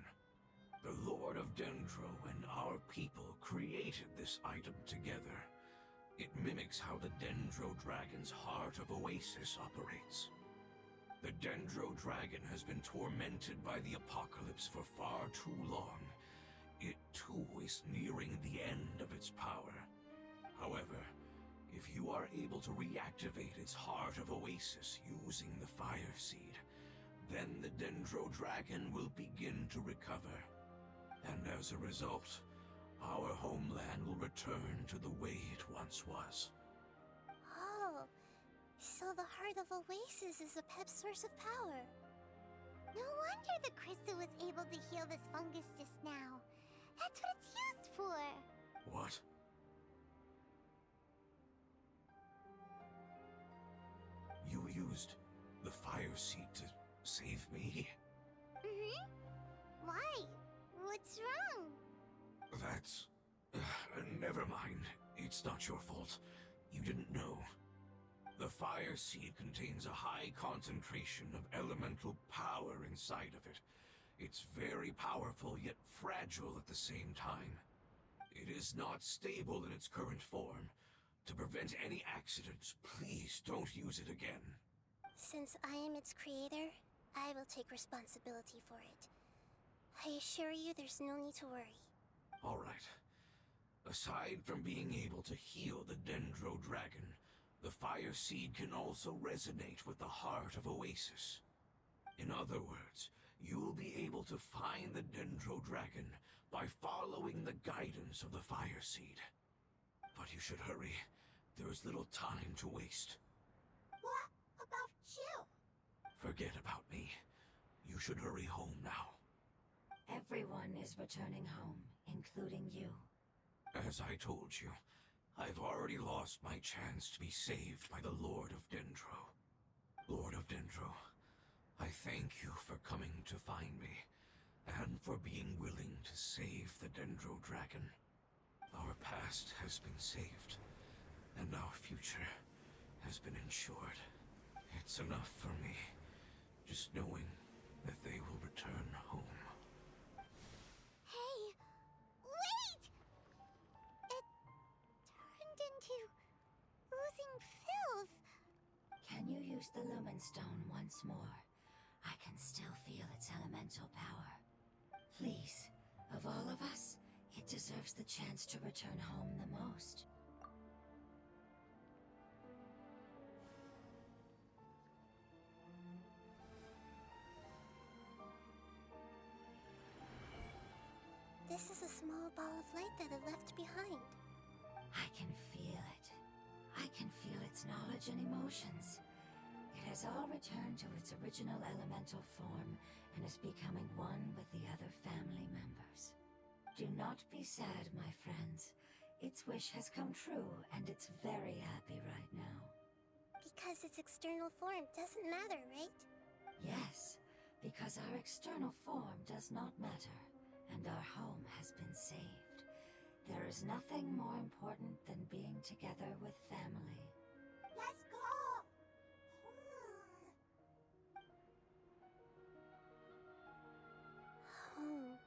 The Lord of Dendro and our people created this item together. It mimics how the Dendro Dragon's Heart of Oasis operates. The Dendro Dragon has been tormented by the apocalypse for far too long. It too is nearing the end of its power. However, if you are able to reactivate its Heart of Oasis using the Fire Seed, then the Dendro Dragon will begin to recover. And as a result, our homeland will return to the way it once was. Oh, so the Heart of Oasis is a pep source of power. No wonder the crystal was able to heal this fungus just now. That's what it's used for. What? You used the Fire Seed to save me? Mm-hmm. Why? What's wrong? That's... never mind. It's not your fault. You didn't know. The Fire Seed contains a high concentration of elemental power inside of it. It's very powerful, yet fragile at the same time. It is not stable in its current form. To prevent any accidents, please don't use it again. Since I am its creator, I will take responsibility for it. I assure you there's no need to worry. All right. Aside from being able to heal the Dendro Dragon, the Fire Seed can also resonate with the Heart of Oasis. In other words, you'll be able to find the Dendro Dragon by following the guidance of the Fire Seed. But you should hurry. There is little time to waste. What about you? Forget about me. You should hurry home now. Everyone is returning home, including you. As I told you, I've already lost my chance to be saved by the Lord of Dendro. Lord of Dendro, I thank you for coming to find me, and for being willing to save the Dendro Dragon. Our past has been saved, and our future has been ensured. It's enough for me, just knowing that they will return home. Hey, wait! It turned into oozing filth. Can you use the Lumine Stone once more? I can still feel its elemental power. Please, of all of us, it deserves the chance to return home the most. This is a small ball of light that it left behind. I can feel it. I can feel its knowledge and emotions. It has all returned to its original elemental form and is becoming one with the other family members. Do not be sad, my friends. Its wish has come true, and it's very happy right now. Because its external form doesn't matter, right? Yes, because our external form does not matter, and our home has been saved. There is nothing more important than being together with family. Let's go! Home.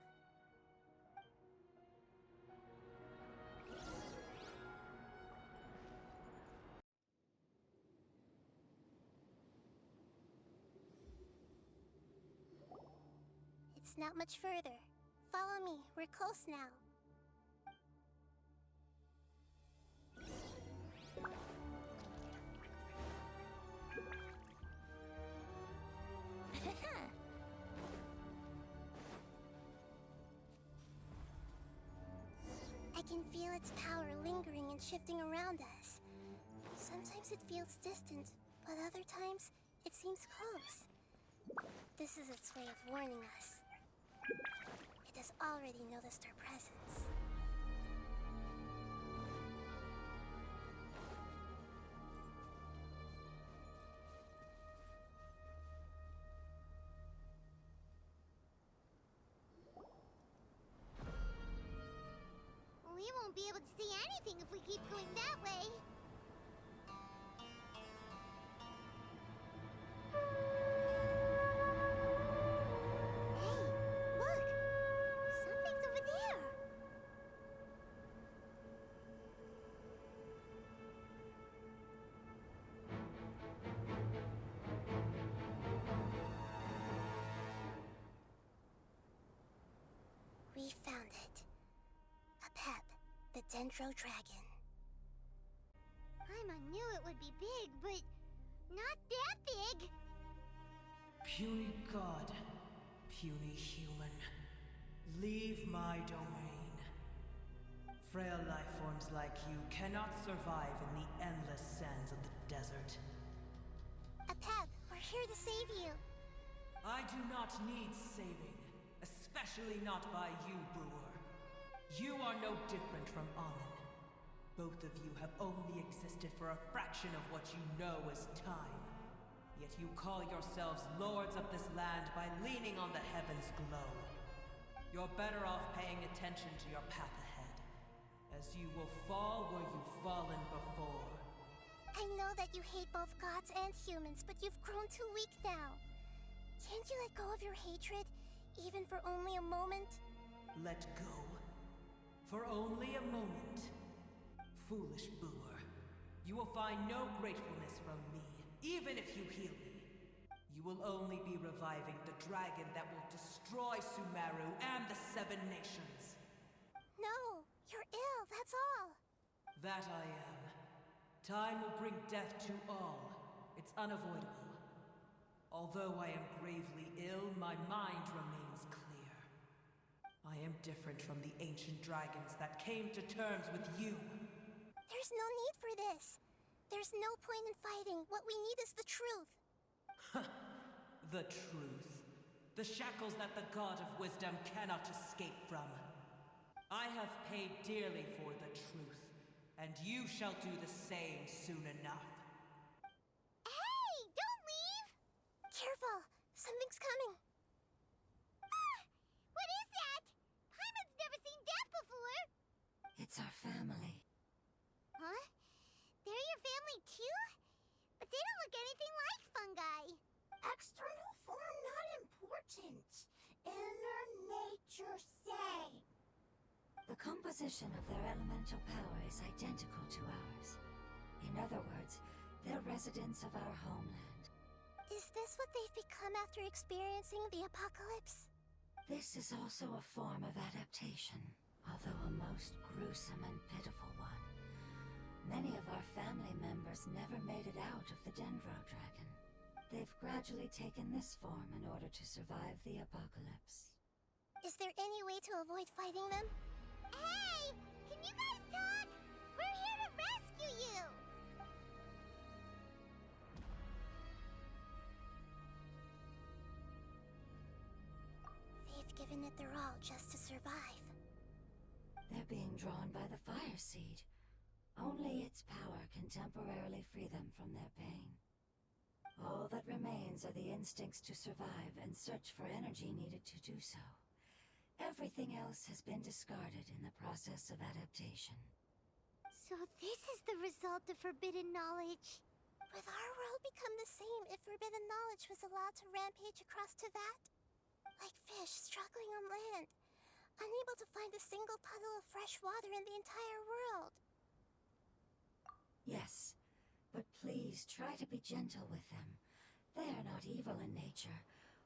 not much further. Follow me, we're close now. I can feel its power lingering and shifting around us. Sometimes it feels distant, but other times it seems close. This is its way of warning us. It has already noticed our presence. We won't be able to see anything if we keep going that way. Hey, look! Something's over there! We found it. A pep, the Dendro Dragon. Paimon knew it would be big, but not that big! Puny god, puny human, leave my domain. Frail life forms like you cannot survive in the endless sands of the desert. A pep, we're here to save you. I do not need saving, especially not by you, brewer. You are no different from Amun. Both of you have only existed for a fraction of what you know as time. Yet you call yourselves lords of this land by leaning on the heavens' glow. You're better off paying attention to your path ahead, as you will fall where you've fallen before. I know that you hate both gods and humans, but you've grown too weak now. Can't you let go of your hatred, even for only a moment? Let go. For only a moment. Foolish brewer. You will find no gratefulness from me, even if you heal me. You will only be reviving the dragon that will destroy Sumeru and the Seven Nations. No, you're ill, that's all. That I am. Time will bring death to all. It's unavoidable. Although I am gravely ill, my mind remains clear. I am different from the ancient dragons that came to terms with you. There's no need for this. There's no point in fighting. What we need is the truth. The truth. The shackles that the God of wisdom cannot escape from. I have paid dearly for the truth, and you shall do the same soon enough. Hey, don't leave! Careful, something's coming. Ah! What is that? Paimon's never seen that before! It's our family. Huh? They're your family too? But they don't look anything like fungi. External form not important. Inner nature say. The composition of their elemental power is identical to ours. In other words, they're residents of our homeland. Is this what they've become after experiencing the apocalypse? This is also a form of adaptation, although a most gruesome and pitiful one. Many of our family members never made it out of the Dendro Dragon. They've gradually taken this form in order to survive the apocalypse. Is there any way to avoid fighting them? Hey! Can you guys talk? We're here to rescue you! They've given it their all just to survive. They're being drawn by the fire seed. Only its power can temporarily free them from their pain. All that remains are the instincts to survive and search for energy needed to do so. Everything else has been discarded in the process of adaptation. So this is the result of forbidden knowledge. Would our world become the same if forbidden knowledge was allowed to rampage across Teyvat? Like fish struggling on land, unable to find a single puddle of fresh water in the entire world. Yes, but please try to be gentle with them. They are not evil in nature.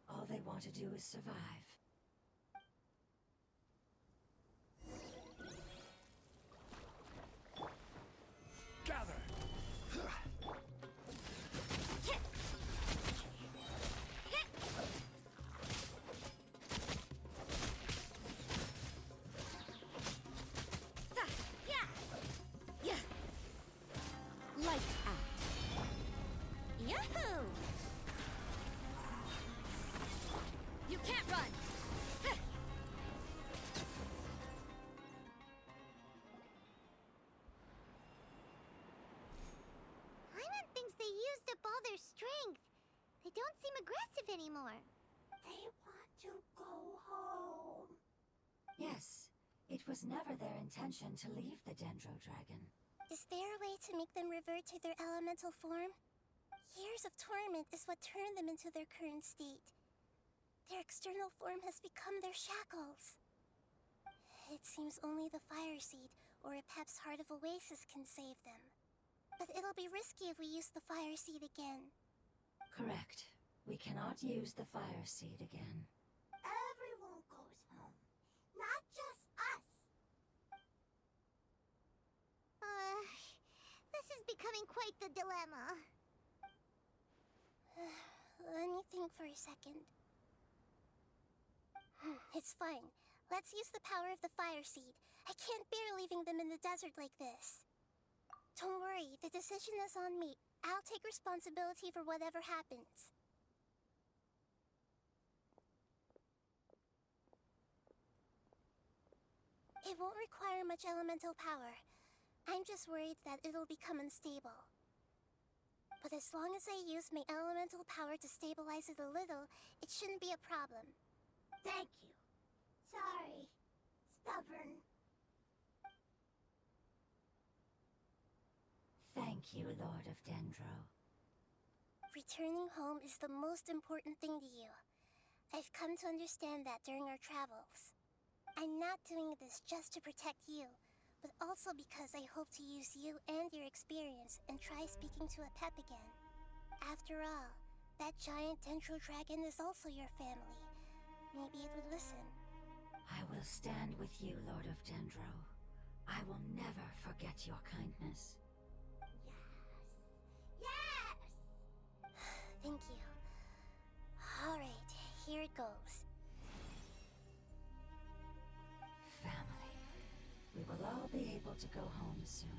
All they want to do is survive. their strength. They don't seem aggressive anymore. They want to go home. Yes, it was never their intention to leave the Dendro Dragon. Is there a way to make them revert to their elemental form? Years of torment is what turned them into their current state. Their external form has become their shackles. It seems only the Fire Seed or Epep's Heart of Oasis can save them. But it'll be risky if we use the Fire Seed again. Correct. We cannot use the Fire Seed again. Everyone goes home, not just us. This is becoming quite the dilemma. Let me think for a second. It's fine. Let's use the power of the Fire Seed. I can't bear leaving them in the desert like this. Don't worry, the decision is on me. I'll take responsibility for whatever happens. It won't require much elemental power. I'm just worried that it'll become unstable. But as long as I use my elemental power to stabilize it a little, it shouldn't be a problem. Thank you. Sorry. Stubborn. Thank you, Lord of Dendro. Returning home is the most important thing to you. I've come to understand that during our travels. I'm not doing this just to protect you, but also because I hope to use you and your experience and try speaking to Epep again. After all, that giant Dendro Dragon is also your family. Maybe it would listen. I will stand with you, Lord of Dendro. I will never forget your kindness. Yes! Thank you. Alright, here it goes. Family. We will all be able to go home soon.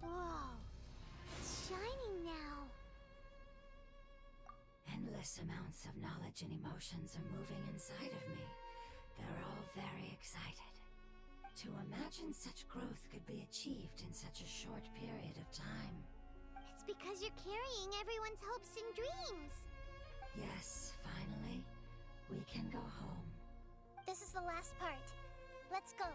Whoa. It's shining now. Endless amounts of knowledge and emotions are moving inside of me. They're all very excited. To imagine such growth could be achieved in such a short period of time. It's because you're carrying everyone's hopes and dreams. Yes, finally, we can go home. This is the last part. Let's go.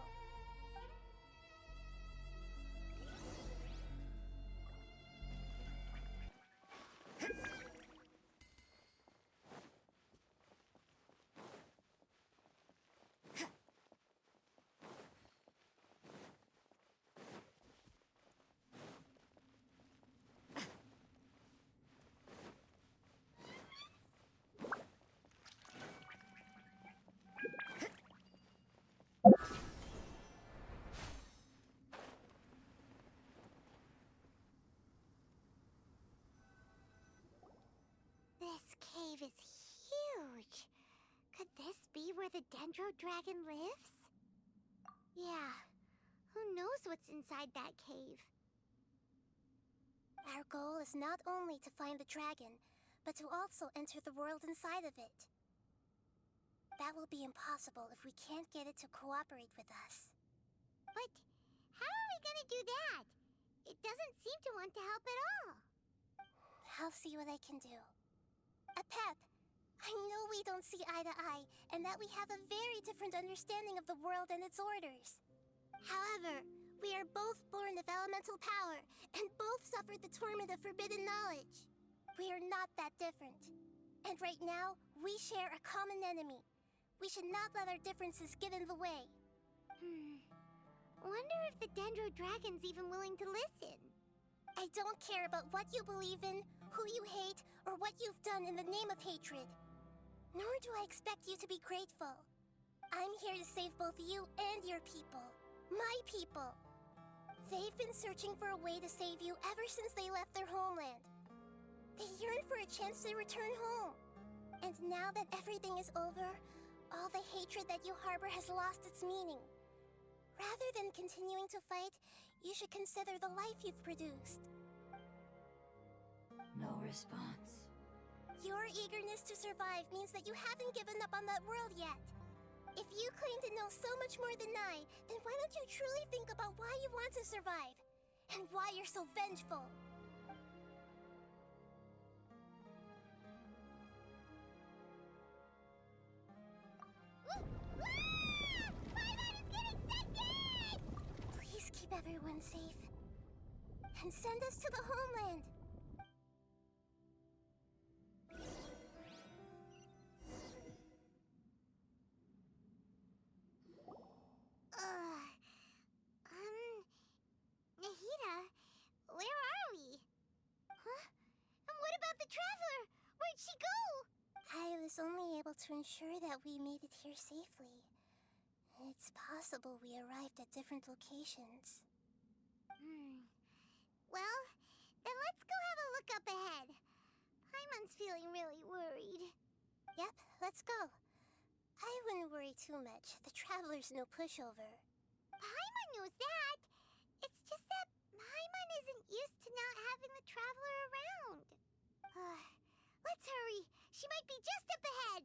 This cave is huge. Could this be where the Dendro Dragon lives? Yeah. Who knows what's inside that cave? Our goal is not only to find the dragon, but to also enter the world inside of it. That will be impossible if we can't get it to cooperate with us. But how are we gonna do that? It doesn't seem to want to help at all. I'll see what I can do. Epep, I know we don't see eye to eye, and that we have a very different understanding of the world and its orders. However, we are both born of elemental power, and both suffered the torment of forbidden knowledge. We are not that different. And right now, we share a common enemy. We should not let our differences get in the way. Wonder if the Dendro Dragon's even willing to listen. I don't care about what you believe in, who you hate, or what you've done in the name of hatred. Nor do I expect you to be grateful. I'm here to save both you and your people. My people. They've been searching for a way to save you ever since they left their homeland. They yearn for a chance to return home. And now that everything is over, all the hatred that you harbor has lost its meaning. Rather than continuing to fight, you should consider the life you've produced. No response. Your eagerness to survive means that you haven't given up on that world yet. If you claim to know so much more than I, then why don't you truly think about why you want to survive? And why you're so vengeful? Paimon is getting sected! Please keep everyone safe. And send us to the homeland. Nahida, where are we? Huh? And what about the traveler? Where'd she go? I was only able to ensure that we made it here safely. It's possible we arrived at different locations. Well, then let's go have a look up ahead. Paimon's feeling really worried. Yep, let's go. I wouldn't worry too much. The traveler's no pushover. Paimon knows that. It's just that Paimon isn't used to not having the traveler around. Let's hurry. She might be just up ahead.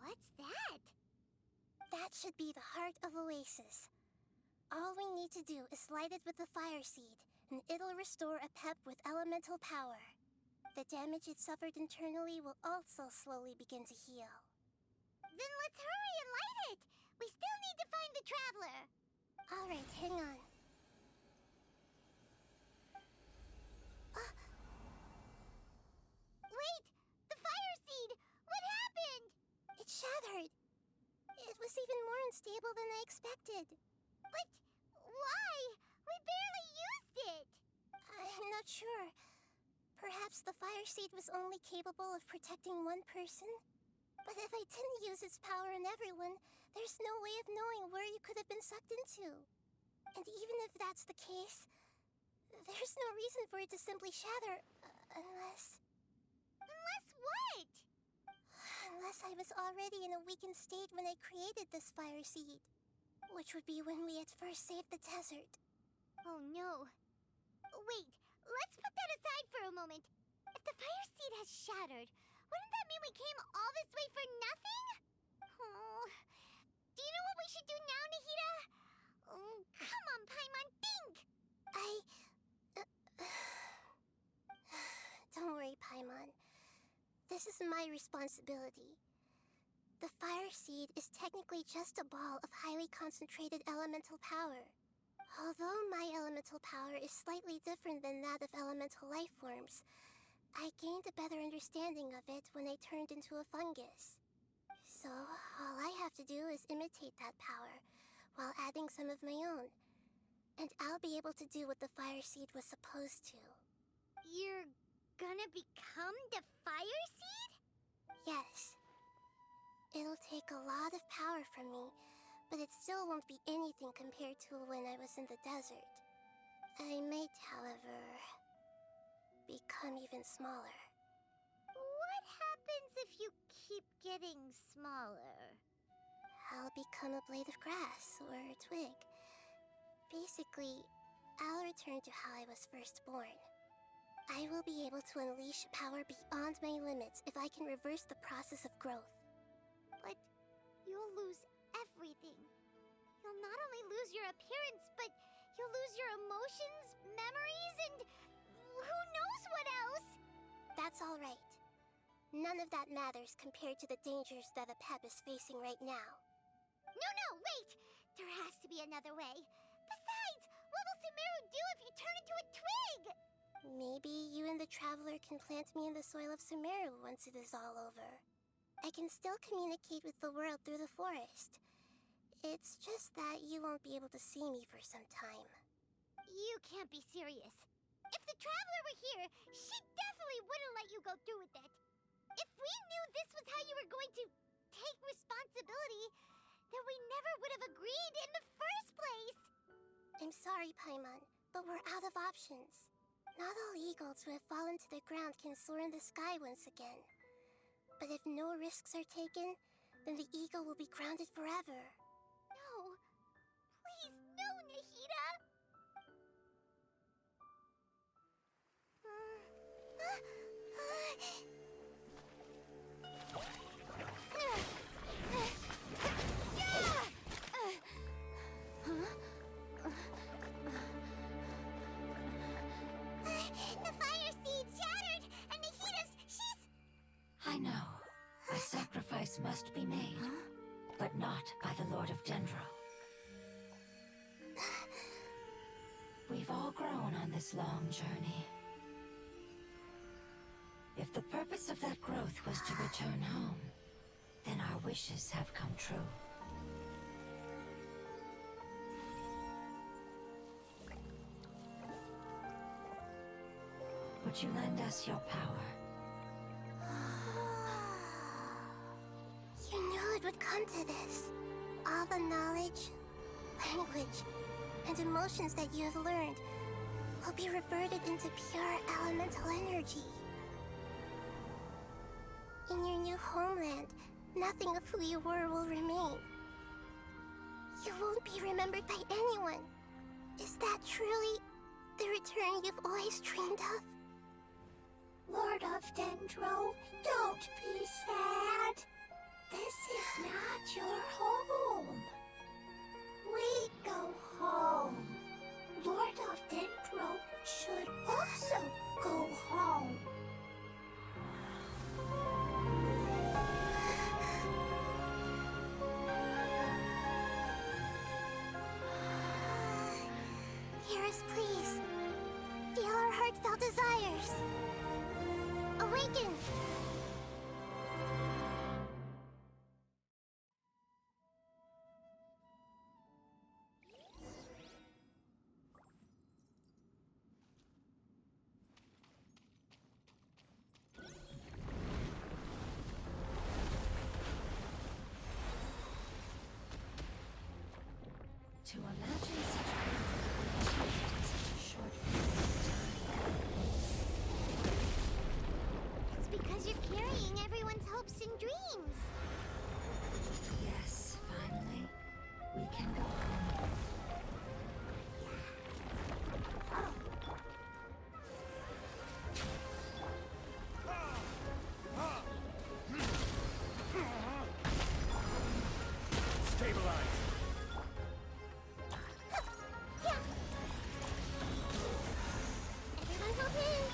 What's that? That should be the heart of Oasis. All we need to do is light it with the fire seed, and it'll restore a pep with elemental power. The damage it suffered internally will also slowly begin to heal. Then let's hurry and light it. We still need to find the traveler. Alright, hang on. Wait! The fire seed! What happened? It shattered. It was even more unstable than I expected. But why? We barely used it. I'm not sure. Perhaps the fire seed was only capable of protecting one person? But if I didn't use its power on everyone, there's no way of knowing where you could have been sucked into. And even if that's the case, there's no reason for it to simply shatter, unless... Unless what? Unless I was already in a weakened state when I created this fire seed. Which would be when we at first saved the desert. Oh no. Wait, let's put that aside for a moment. If the fire seed has shattered, wouldn't that mean we came all this way for nothing? Oh. Do you know what we should do now, Nahida? Oh, come on, Paimon, think! Don't worry, Paimon. This is my responsibility. The fire seed is technically just a ball of highly concentrated elemental power. Although my elemental power is slightly different than that of elemental life forms, I gained a better understanding of it when I turned into a fungus. So, all I have to do is imitate that power, while adding some of my own. And I'll be able to do what the fire seed was supposed to. You're gonna become the fire seed? Yes. It'll take a lot of power from me, but it still won't be anything compared to when I was in the desert. I might, however, become even smaller. What happens if you keep getting smaller? I'll become a blade of grass or a twig. Basically, I'll return to how I was first born. I will be able to unleash power beyond my limits if I can reverse the process of growth. But you'll lose everything. You'll not only lose your appearance, but you'll lose your emotions, memories, and who knows what else? That's all right. None of that matters compared to the dangers that the Pep is facing right now. No, wait! There has to be another way. Besides, what will Sumeru do if you turn into a twig? Maybe you and the Traveler can plant me in the soil of Sumeru once it is all over. I can still communicate with the world through the forest. It's just that you won't be able to see me for some time. You can't be serious. If the Traveler were here, she definitely wouldn't let you go through with it. If we knew this was how you were going to take responsibility, then we never would have agreed in the first place. I'm sorry, Paimon, but we're out of options. Not all eagles who have fallen to the ground can soar in the sky once again. But if no risks are taken, then the eagle will be grounded forever. No. Please, no, Nahida! The fire seed shattered, and she's... I know. A sacrifice must be made, but not by the Lord of Dendro. We've all grown on this long journey. If the purpose of that growth was to return home, then our wishes have come true. Would you lend us your power? You knew it would come to this. All the knowledge, language, and emotions that you have learned will be reverted into pure elemental energy. In your new homeland, nothing of who you were will remain. You won't be remembered by anyone. Is that truly the return you've always dreamed of? Lord of Dendro, don't be sad. This is not your home. We go home. Lord of Dendro should also go home. Hear us, please. Feel our heartfelt desires. Awaken! To imagine such growth in such a short period of time. It's because you're carrying everyone's hopes and dreams. Yes, finally, we can go home. Stabilize! Everyone hold hands.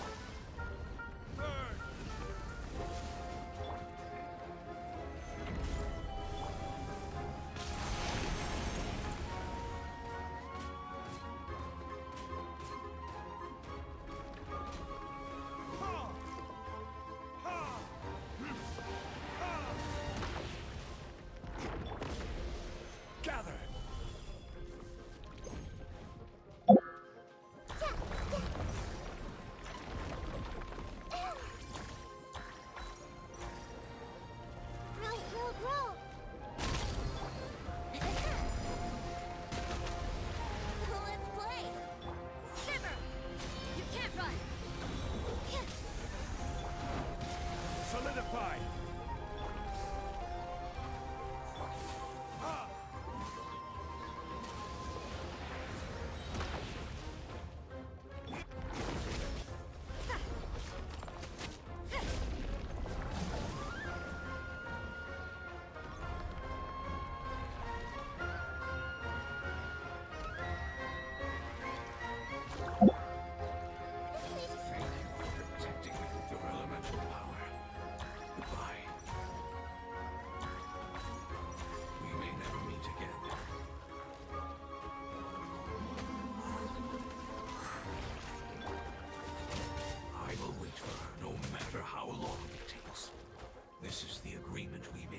Gather! Brilliant little grow. Let's play. Shiver. You can't run. Solidify! Protecting your elemental power. Goodbye. We may never meet again. I will wait for her no matter how long it takes. This is the agreement we made.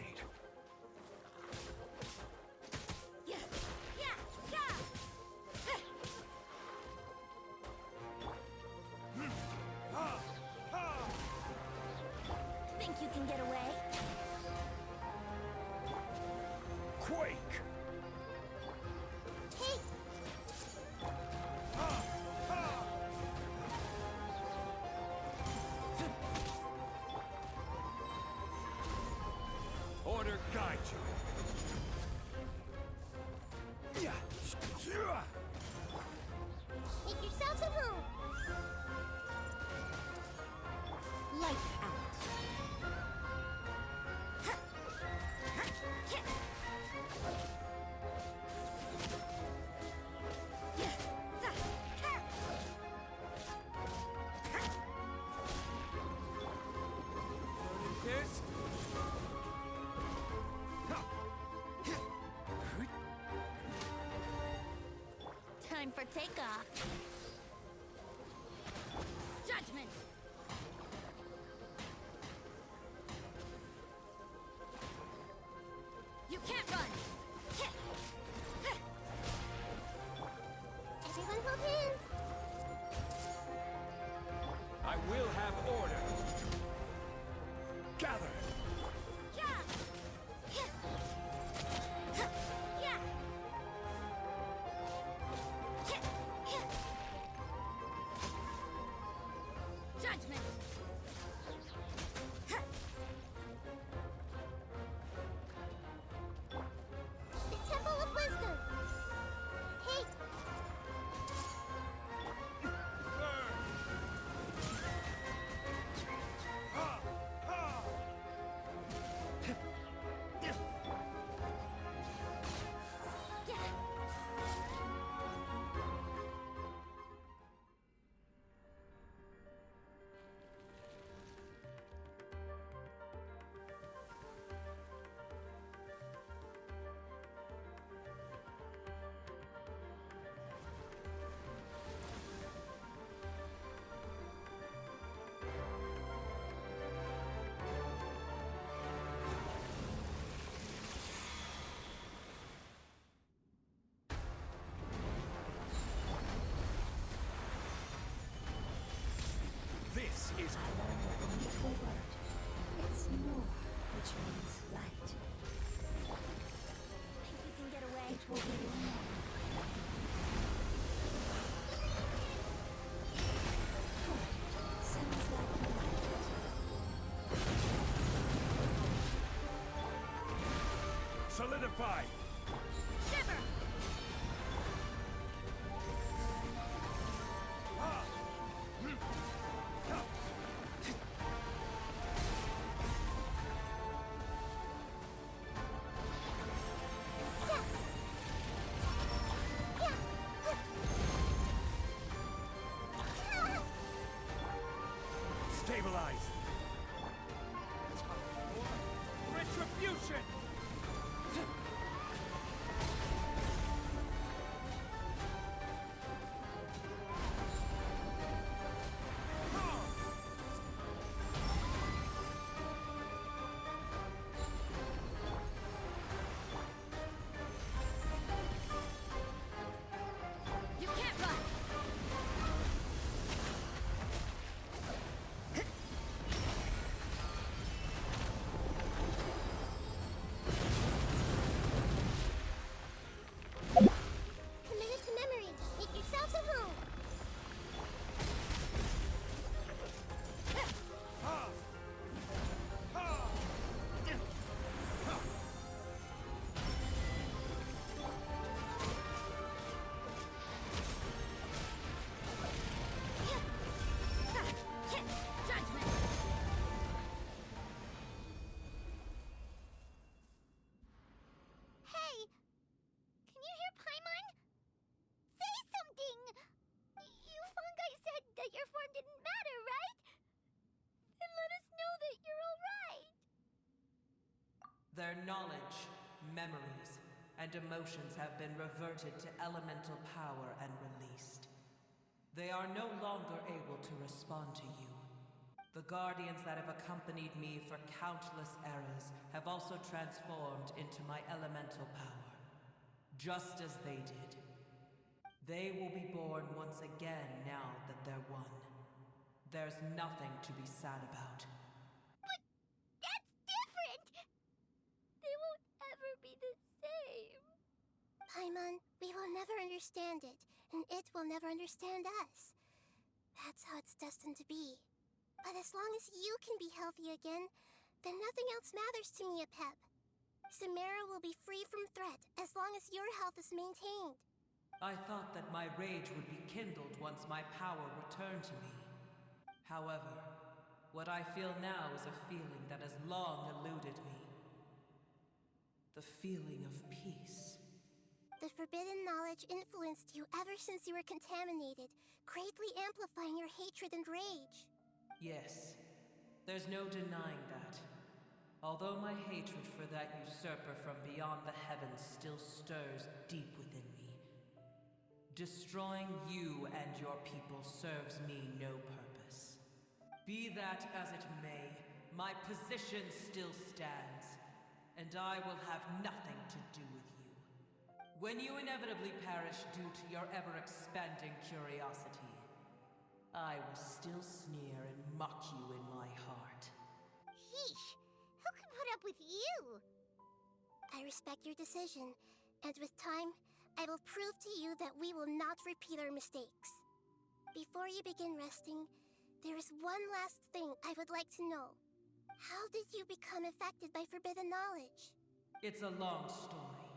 Think you can get away? Quake! Hey, for takeoff. Judgment! You can't run! Everyone hold hands. I will have order. Gather. Yeah! Yeah! Yeah! Judgment! The Temple of Wisdom. Hey, This is I learned a wonderful word. It's Nur, which means light. Think you can get away? It will be Lumine. Sounds like you like it. solidify. Shiver! Stabilize. Retribution. You can't run! committed to memory. Make yourselves at home. Judgment! Hey! Can you hear Paimon? Say something! You fungi said that your form didn't matter, right? Then let us know that you're alright! Their knowledge, memories, and emotions have been reverted to elemental power and released. They are no longer able to respond to you. The guardians that have accompanied me for countless eras have also transformed into my elemental power, just as they did. They will be born once again now that they're one. There's nothing to be sad about. But that's different! They won't ever be the same. Paimon, we will never understand it, and it will never understand us. That's how it's destined to be. But as long as you can be healthy again, then nothing else matters to me, Apep. Samara will be free from threat as long as your health is maintained. I thought that my rage would be kindled once my power returned to me. However, what I feel now is a feeling that has long eluded me. The feeling of peace. The forbidden knowledge influenced you ever since you were contaminated, greatly amplifying your hatred and rage. Yes, there's no denying that. Although my hatred for that usurper from beyond the heavens still stirs deep within me. Destroying you and your people serves me no purpose. Be that as it may, my position still stands, and I will have nothing to do with you. When you inevitably perish due to your ever-expanding curiosity, I will still sneer and mock you in my heart. Yeesh! Who can put up with you? I respect your decision, and with time, I will prove to you that we will not repeat our mistakes. Before you begin resting, there is one last thing I would like to know. How did you become affected by forbidden knowledge? It's a long story.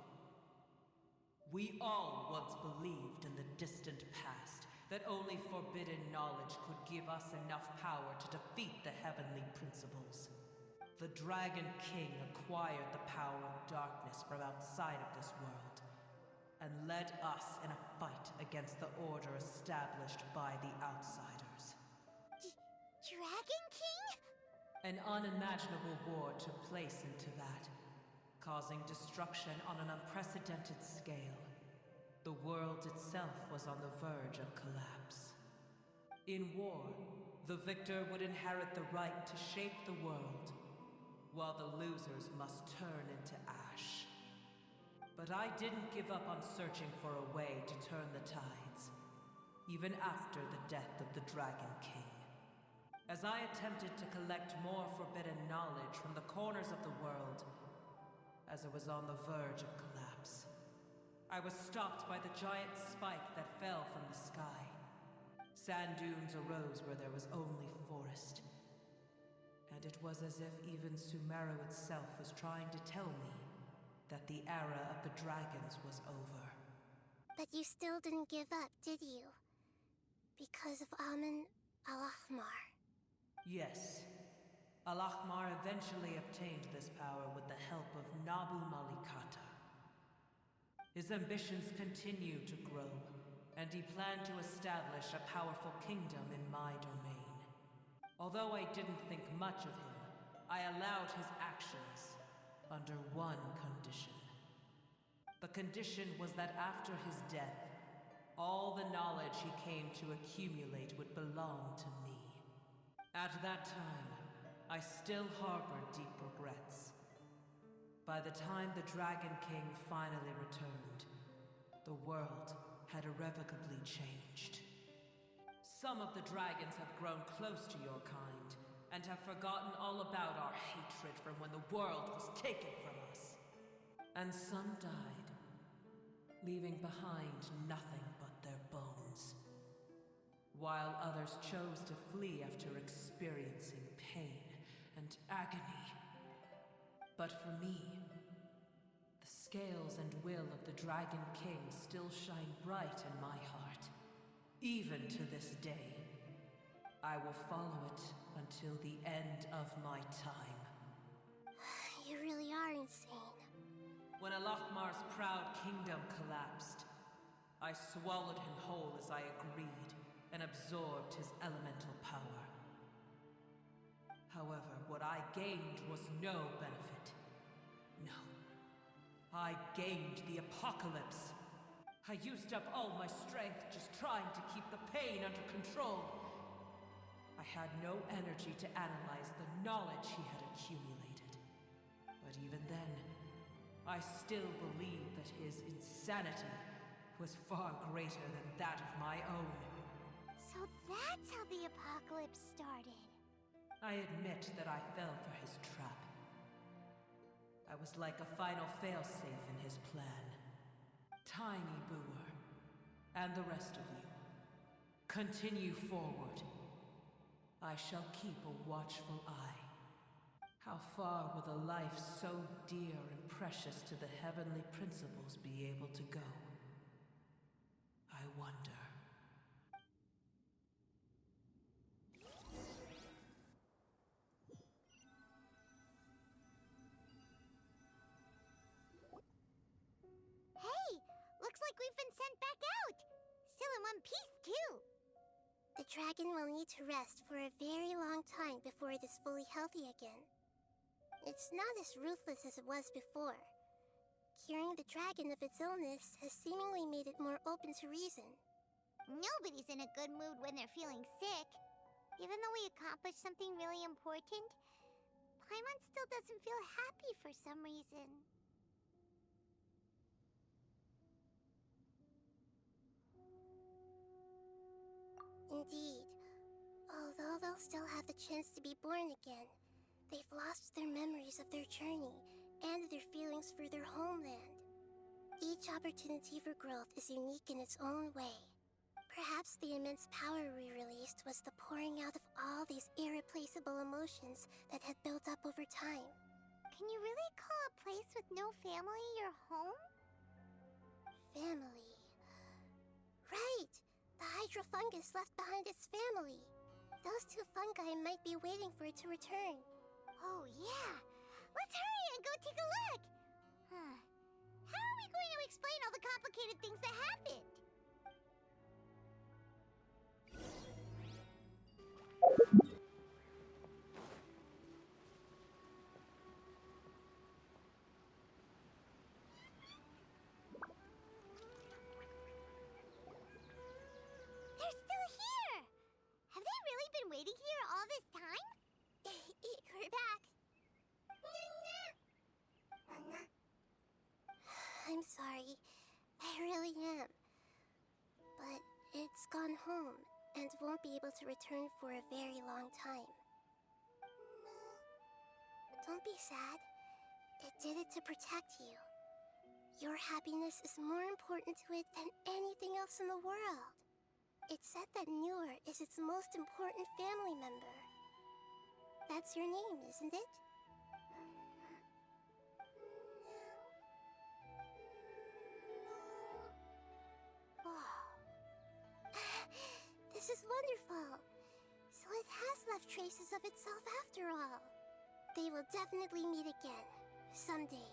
We all once believed in the distant past that only forbidden knowledge could give us enough power to defeat the heavenly principles. The Dragon King acquired the power of darkness from outside of this world, and led us in a fight against the order established by the outsiders. Dragon King? An unimaginable war took place into that, causing destruction on an unprecedented scale. The world itself was on the verge of collapse. In war, the victor would inherit the right to shape the world, while the losers must turn into ash. But I didn't give up on searching for a way to turn the tides, even after the death of the Dragon King. As I attempted to collect more forbidden knowledge from the corners of the world, as it was on the verge of collapse, I was stopped by the giant spike that fell from the sky. Sand dunes arose where there was only forest, and it was as if even Sumeru itself was trying to tell me that the era of the dragons was over. But you still didn't give up, did you? Because of Amun Al-Ahmar. Yes. Al-Ahmar eventually obtained this power with the help of Nabu Malikata. His ambitions continued to grow, and he planned to establish a powerful kingdom in my domain. Although I didn't think much of him, I allowed his actions under one condition. The condition was that after his death, all the knowledge he came to accumulate would belong to me. At that time, I still harbored deep regrets. By the time the Dragon King finally returned, the world had irrevocably changed. Some of the dragons have grown close to your kind, and have forgotten all about our hatred from when the world was taken from us. And some died, leaving behind nothing but their bones, while others chose to flee after experiencing pain and agony. But for me, the scales and will of the Dragon King still shine bright in my heart. Even to this day, I will follow it until the end of my time. You really are insane. When Al-Ahmar's proud kingdom collapsed, I swallowed him whole as I agreed, and absorbed his elemental power. However, what I gained was no benefit. No. I gained the apocalypse. I used up all my strength just trying to keep the pain under control. I had no energy to analyze the knowledge he had accumulated. But even then, I still believed that his insanity was far greater than that of my own. So that's how the apocalypse started. I admit that I fell for his trap. I was like a final failsafe in his plan. Tiny Booer, and the rest of you, continue forward. I shall keep a watchful eye. How far will a life so dear and precious to the heavenly principles be able to go? I wonder. Hey! Looks like we've been sent back out! Still in one piece, too! The dragon will need to rest for a very long time before it is fully healthy again. It's not as ruthless as it was before. Curing the dragon of its illness has seemingly made it more open to reason. Nobody's in a good mood when they're feeling sick. Even though we accomplished something really important, Paimon still doesn't feel happy for some reason. Indeed. Although they'll still have the chance to be born again, they've lost their memories of their journey and their feelings for their homeland. Each opportunity for growth is unique in its own way. Perhaps the immense power we released was the pouring out of all these irreplaceable emotions that had built up over time. Can you really call a place with no family your home? Family. Right! The hydrofungus left behind its family. Those two fungi might be waiting for it to return. Oh yeah! Let's hurry and go take a look! How are we going to explain all the complicated things that happened? They're still here! Have they really been waiting here all this time? We're back. I'm sorry. I really am. But it's gone home and won't be able to return for a very long time. Don't be sad. It did it to protect you. Your happiness is more important to it than anything else in the world. It's said that Newer is its most important family member. That's your name, isn't it? This is wonderful. So it has left traces of itself after all. They will definitely meet again, someday.